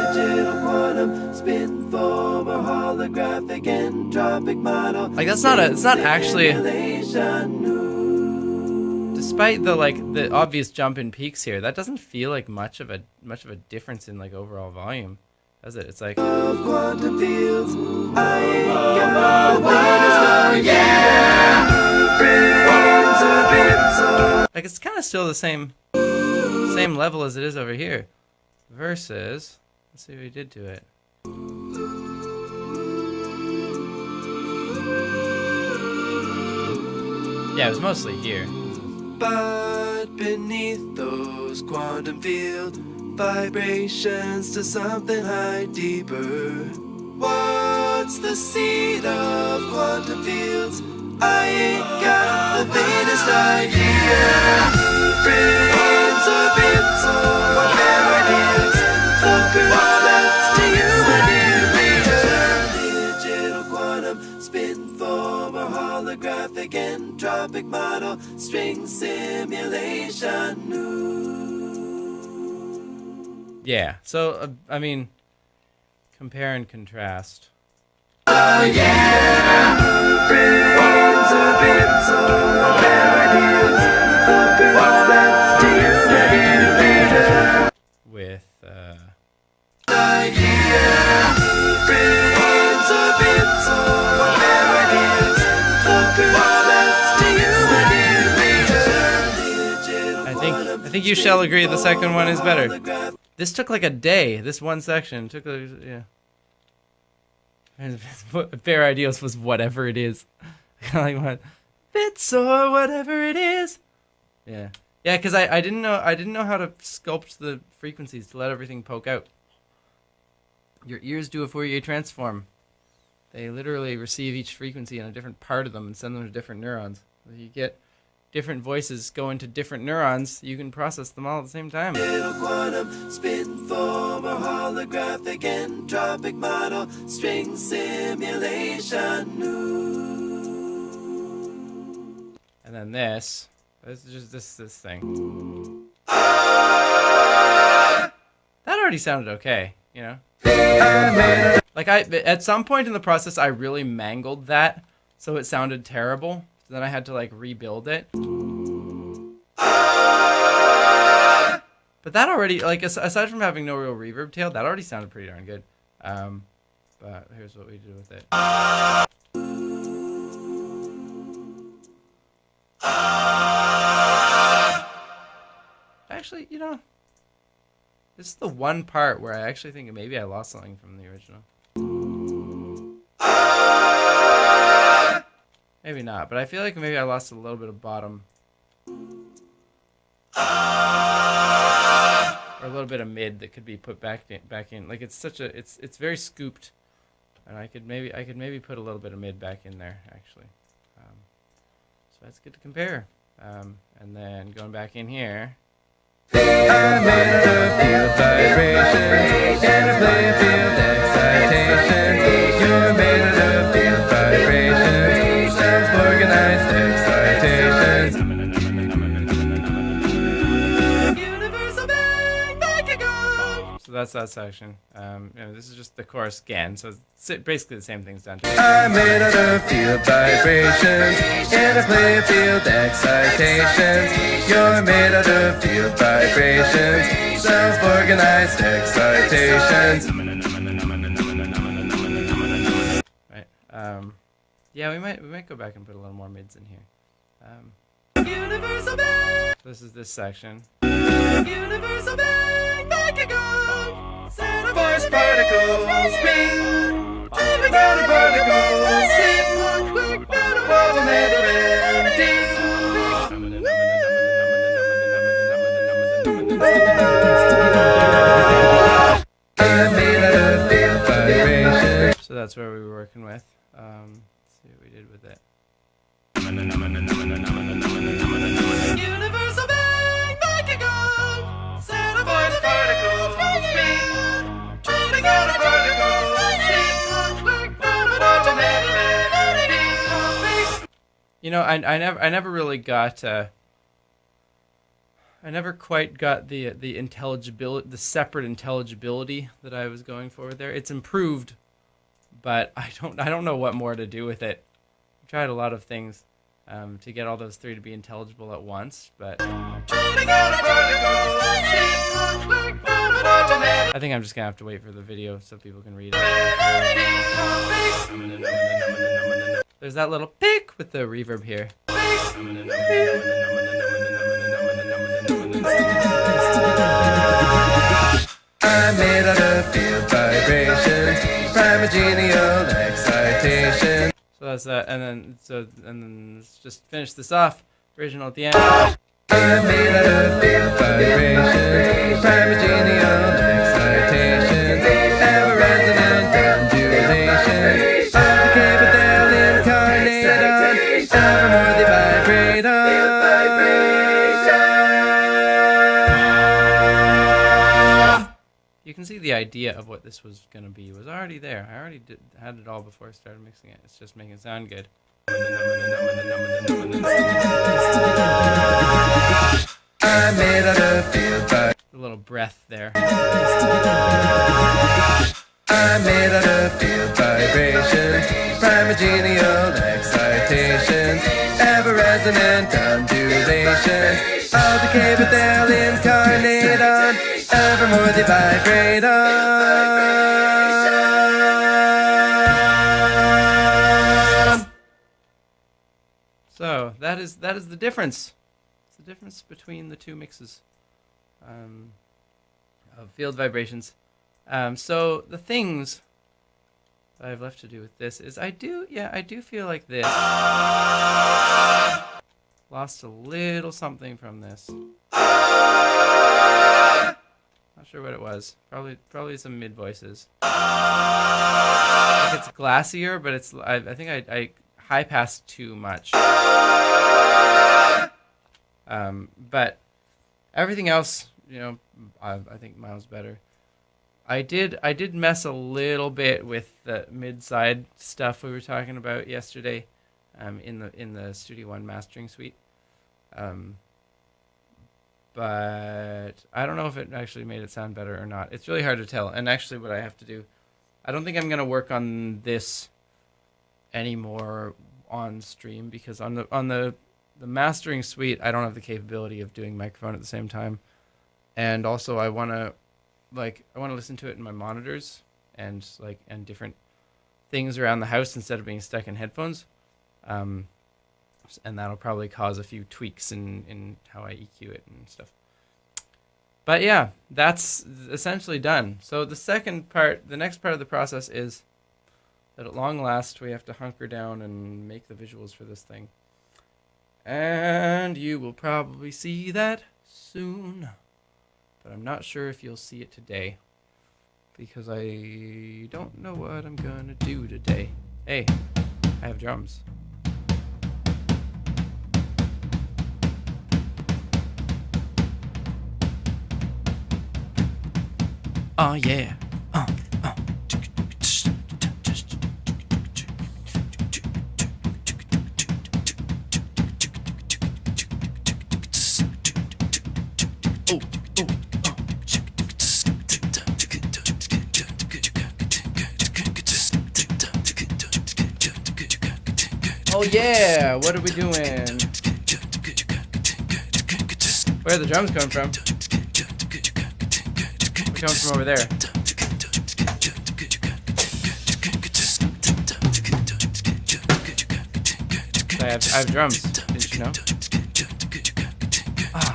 Digital quantum spin form or holographic entropic model. Like it's not actually. Despite the obvious jump in peaks here, that doesn't feel like much of a difference in like overall volume, does it? It's like quantum fields. like it's kind of still the same level as it is over here. Versus, let's see what we did to it. Yeah, it was mostly here. But beneath those quantum field vibrations to something high deeper. What's the seed of quantum fields? I ain't got the faintest idea. Brains of bits or whatever it is. The girl that's to you, my dear reader. Digital quantum spin form or holographic entropic model string simulation new. Yeah. So I mean, compare and contrast. Oh yeah, brains or bits or whatever it is. The girl that's to you, my dear reader. With Yeah, brains or bits or whatever it is. The girl that's to you, my dear reader. I think you shall agree the second one is better. This took like a day. This one section took yeah. Fair Ideals was whatever it is. Like what? Bits or whatever it is. Yeah. Yeah, because I didn't know how to sculpt the frequencies to let everything poke out. Your ears do a Fourier transform. They literally receive each frequency in a different part of them and send them to different neurons. If you get different voices go into different neurons, you can process them all at the same time. Digital quantum spin form or holographic entropic model string simulation new. And then this is just this thing. That already sounded okay, you know? Like at some point in the process, I really mangled that, so it sounded terrible. So then I had to like rebuild it. But that already, like, aside from having no real reverb tail, that already sounded pretty darn good. But here's what we do with it. Actually, you know, this is the one part where I actually think maybe I lost something from the original. Maybe not, but I feel like maybe I lost a little bit of bottom. Or a little bit of mid that could be put back in. Like it's very scooped, and I could maybe put a little bit of mid back in there actually. So that's good to compare. And then going back in here. I made a field vibration and a play field excitation. You're made of field vibration, self-organized excitation. So that's that section. This is just the chorus again, so it's basically the same thing's done. I made out of field vibrations and I play field excitations. You're made out of field vibrations, self-organized excitations. Right. Yeah, we might go back and put a little more mids in here. This is this section. Universal bang, back again. Force particles, spin. Matter particles, sit. Wobble, never ending. So that's where we were working with. Let's see what we did with it. Universal bang, back again. Force particles, spin. Matter particles, sit. Wobble, never ending. You know, I never really got. I never quite got the intelligibility, the separate intelligibility that I was going for there. It's improved, but I don't know what more to do with it. I tried a lot of things to get all those three to be intelligible at once, but I think I'm just gonna have to wait for the video so people can read it. There's that little pick with the reverb here. I'm made out of field vibrations, primogenial excitation. So that's that, and then let's just finish this off. Original at the end. I'm made out of field vibrations, primogenial excitation, ever resonant undulation, okay, but they'll incarnate on, ever more they vibrate on. you can see the idea of what this was going to be was already there. I already had it all before I started mixing it. It's just making it sound good. I made out of field by A little breath there. I made out of field vibrations, primogenial excitations, ever resonant undulations, all decay but they'll incarnate on, evermore they vibrate on. So that is the difference. It's the difference between the two mixes of field vibrations. So the things that I have left to do with this is I do feel like this lost a little something from this. Not sure what it was. Probably some mid voices. I think it's glassier, but it's I think I high passed too much. But everything else, you know, I think miles better. I did mess a little bit with the mid-side stuff we were talking about yesterday, in the Studio One mastering suite. But I don't know if it actually made it sound better or not. It's really hard to tell. And actually, what I have to do, I don't think I'm gonna work on this anymore on stream, because on the mastering suite, I don't have the capability of doing microphone at the same time, and also I want to listen to it in my monitors and different things around the house instead of being stuck in headphones, and that'll probably cause a few tweaks in how I EQ it and stuff. But yeah, that's essentially done. So the next part of the process is that at long last we have to hunker down and make the visuals for this thing. And you will probably see that soon. But I'm not sure if you'll see it today, because I don't know what I'm gonna do today. Hey, I have drums. Oh yeah. Oh yeah, what are we doing? Where are the drums coming from? They're coming from over there. I have drums, didn't you know? Ah.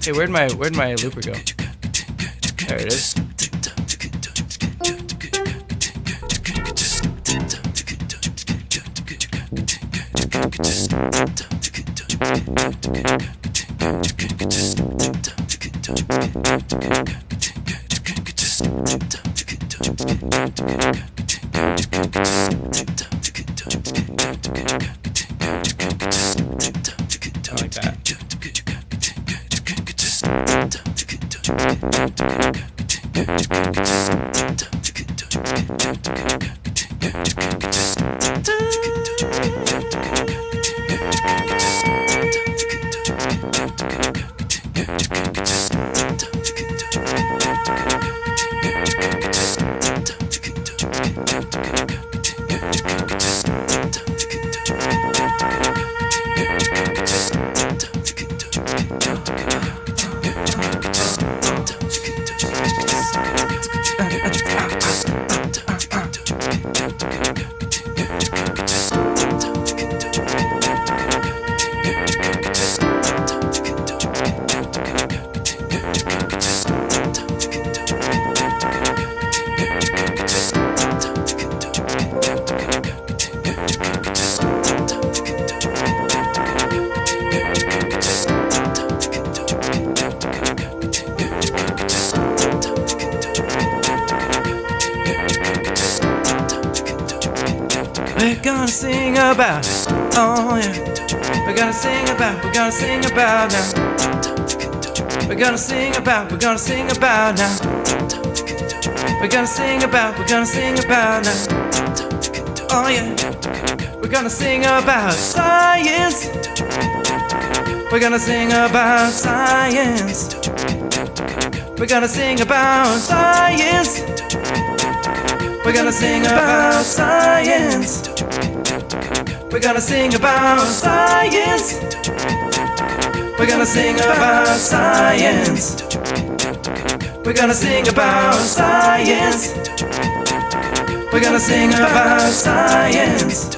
Hey, where'd my looper go? There it is. I like that. We're gonna sing about, oh yeah. We're gonna sing about now. We're gonna sing about now. We're gonna sing about now. Oh yeah. We're gonna sing about science. We're gonna sing about science. We're gonna sing about science. We're gonna sing about science. We're gonna sing about science. We're gonna sing about science. We're gonna sing about science. We're gonna sing about science.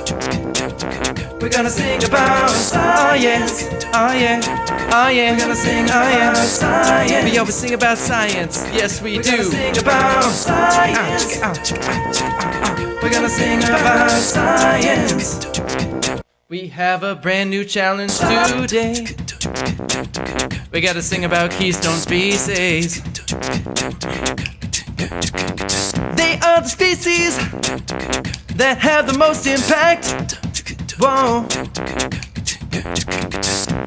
We're gonna sing about science. Oh yeah, oh yeah. We're gonna sing about science. We always sing about science. Yes, we We're do. gonna sing about science. We're gonna sing about science. We have a brand new challenge today. We gotta sing about keystone species. They are the species that have the most impact. Whoa.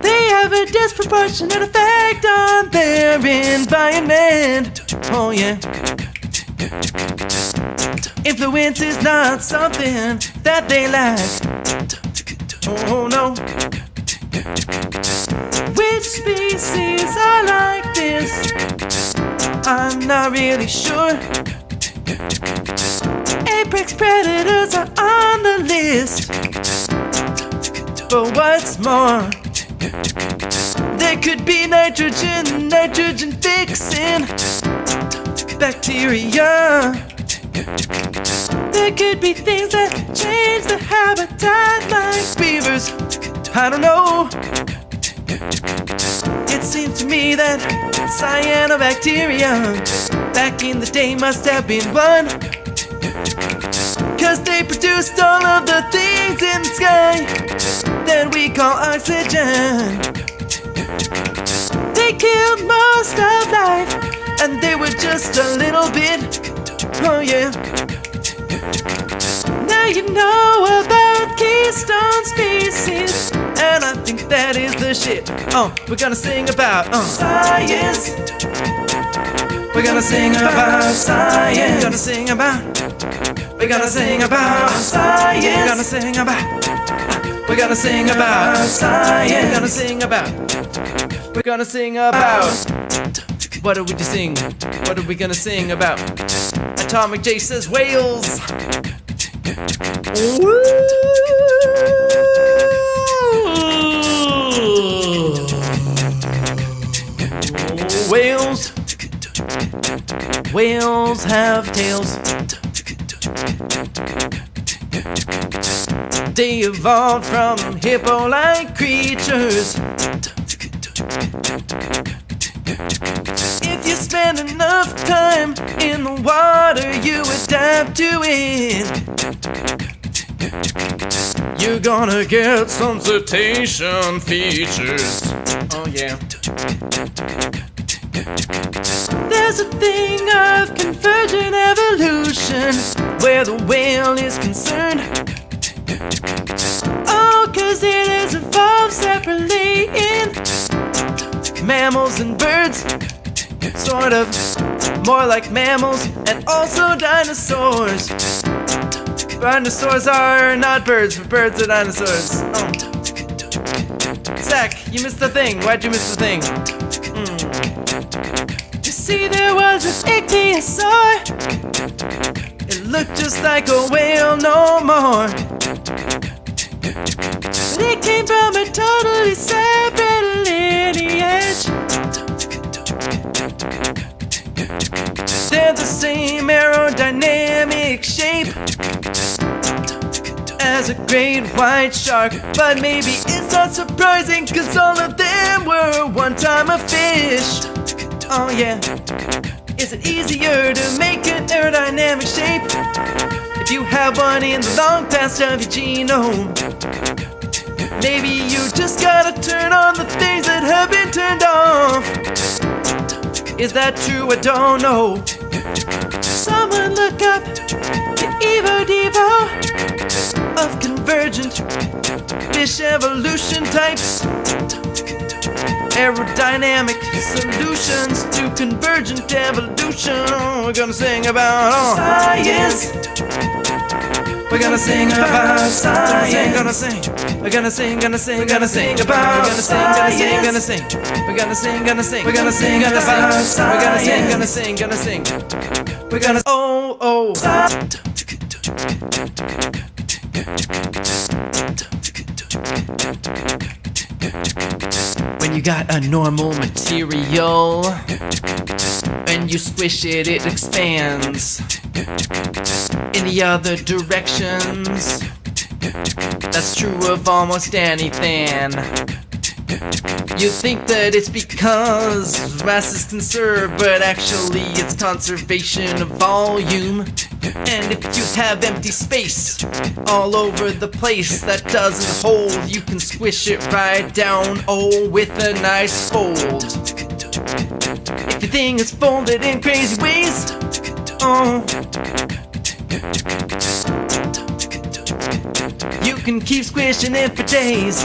They have a disproportionate effect on their environment. Oh yeah. Influence is not something that they lack. Oh no. Which species are like this? I'm not really sure. Apex predators are on the list. But what's more, there could be nitrogen fixing bacteria. There could be things that change the habitat like beavers. I don't know. It seems to me that cyanobacteria back in the day must have been one. 'Cause they produced all of the things in the sky that we call oxygen. They killed most of life, and they were just a little bit. Oh yeah. Now you know about keystone species, and I think that is the shit. We're gonna sing about science. We're gonna sing about science. We're gonna sing about. We're gonna sing about science. We're gonna sing about. We're gonna sing about science. We're gonna sing about. We're gonna sing about. What are we to sing? What are we gonna sing about? Atomic J says whales. Whales. Whales have tails. They evolved from hippo-like creatures. If you spend enough time in the water, you adapt to it. You're gonna get some cetacean features. Oh yeah. There's a thing of convergent evolution where the whale is concerned. Oh, 'cause it has evolved separately in mammals and birds. Sort of more like mammals and also dinosaurs. Dinosaurs are not birds, but birds are dinosaurs. Oh. Zach, you missed the thing. Why'd you miss the thing? You see, there was an ichthyosaur. It looked just like a whale, no more. But it came from a totally separate lineage. They're the same aerodynamic shape as a great white shark. But maybe it's not surprising, 'cause all of them were one time a fish. Oh yeah. Is it easier to make an aerodynamic shape if you have one in the long past of your genome? Maybe you just gotta turn on the things that have been turned off. Is that true? I don't know. Someone look up the Evo Devo of convergent fish evolution types. aerodynamic solutions to convergent evolution. We're gonna sing about science. We're gonna sing about science. We're gonna sing about science. We're gonna sing about science. We're gonna sing When you got a normal material, when you squish it, it expands in the other directions. That's true of almost anything. You think that it's because mass is conserved, but actually it's conservation of volume. And if you have empty space all over the place that doesn't hold, you can squish it right down, oh, with a nice fold. If your thing is folded in crazy ways, oh, you can keep squishing it for days.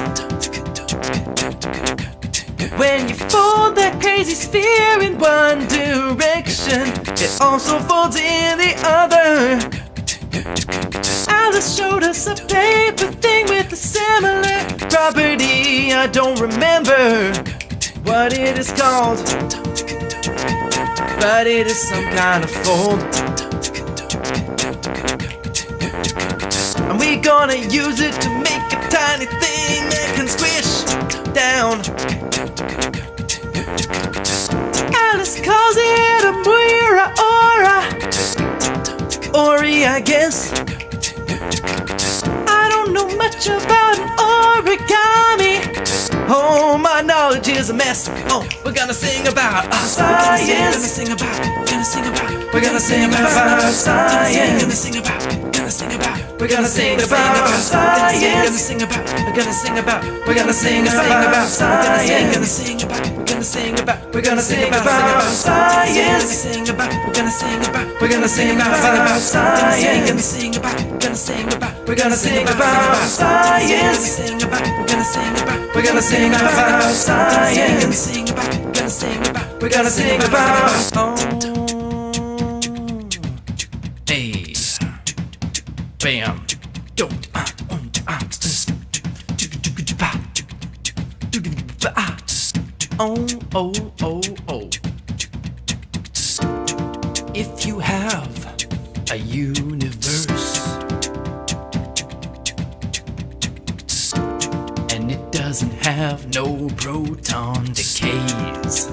When you fold that crazy sphere in one direction, it also folds in the other. Alice showed us a paper thing with a similar property. I don't remember what it is called, but it is some kind of fold. And we're gonna use it to make a tiny thing that can squish down. Alice calls it a muira ori, I guess. I don't know much about origami. Oh, my knowledge is a mess. Oh, we're gonna sing about science. We're gonna sing about science. We're gonna sing about science. We're gonna sing about science. We're gonna sing about science. We're gonna sing about science. We're gonna sing about science. We're gonna sing about science. We're gonna sing about science. We're gonna sing about science. We're gonna sing about science. We're gonna sing about science. We're gonna sing about science. We're gonna sing about science. We're gonna sing about science. We're gonna sing about hey, bam, go. Oh. If you have a universe and it doesn't have no proton decays,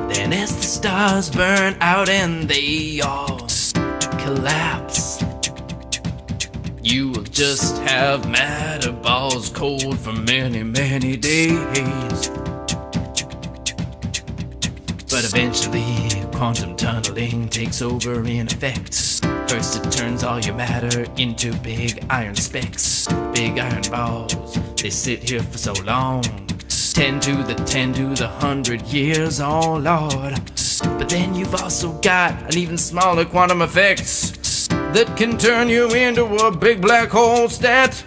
then as the stars burn out and they all collapse, you will just have matter balls cold for many, many days. But eventually, quantum tunneling takes over in effect. First it turns all your matter into big iron specks. Big iron balls, they sit here for so long. 10 to the 100 years, oh Lord. But then you've also got an even smaller quantum effects that can turn you into a big black hole stat.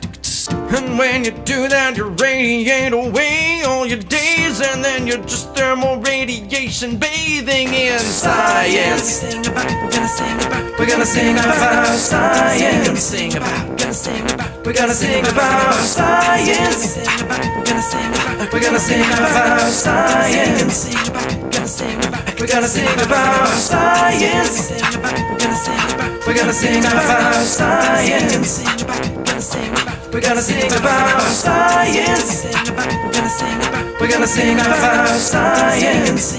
And when you do that, you radiate away all your days, and then you're just thermal radiation bathing in science. We're gonna sing about science. We're gonna sing about science. We're gonna sing about science. We're gonna sing about science. We're gonna sing about science. We're gonna sing about science. We're gonna sing about science. We're gonna sing about science.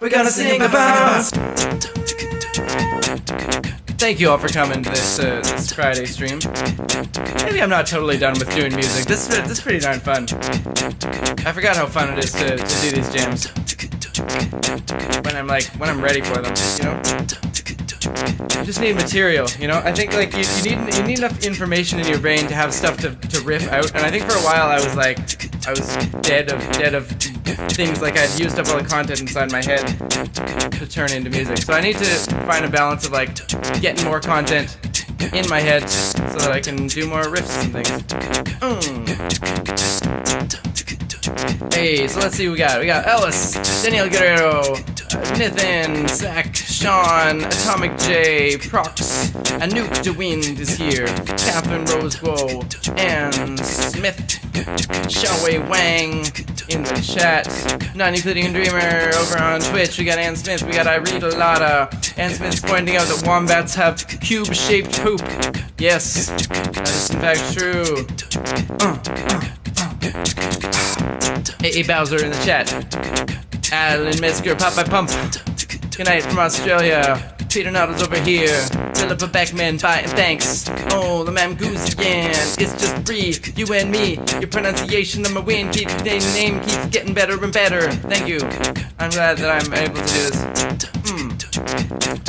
We're gonna sing about science. Thank you all for coming to this Friday stream. Maybe I'm not totally done with doing music. This is pretty darn fun. I forgot how fun it is to do these jams when I'm ready for them, you know? You just need material, you know? I think like you need enough information in your brain to have stuff to riff out. And I think for a while I was dead of things, like I'd used up all the content inside my head to turn into music. So I need to find a balance of like getting more content in my head so that I can do more riffs and things. Hey, so let's see who we got. We got Ellis, Daniel Guerrero, Nathan, Zach, Sean, Atomic J, Prox, Anouk DeWind is here, Catherine Rosebow, Ann Smith, Xiaowei Wang in the chat, Non-Euclidean Dreamer over on Twitch. We got Ann Smith, we got Irene Lotta. Ann Smith's pointing out that wombats have cube-shaped poop. Yes, that is in fact true. A Bowser in the chat. Alan Metzger, Popeye Pump. Good night from Australia. Peter Noddles over here. Philippa Beckman, bye and thanks. Oh, the Mamgoosian. It's just free, you and me. Your pronunciation of my name keeps getting better and better. Thank you. I'm glad that I'm able to do this.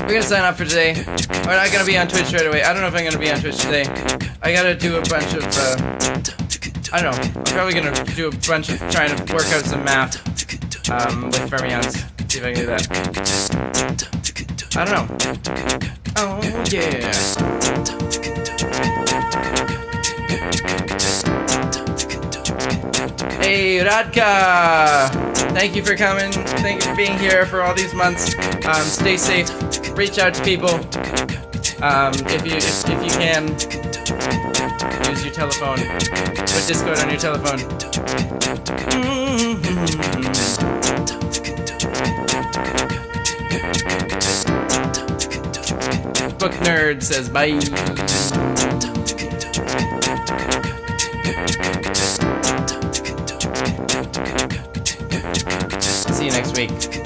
We're gonna sign up for today. We're not gonna be on Twitch right away. I don't know if I'm gonna be on Twitch today. I gotta do a bunch of, I don't know. I'm probably gonna do a bunch of trying to work out some math with fermions. See if I can do that. I don't know. Oh yeah. Hey Radka! Thank you for coming. Thank you for being here for all these months. Stay safe. Reach out to people. If you can, use your telephone. Put Discord on your telephone. Book Nerd says bye. See you next week.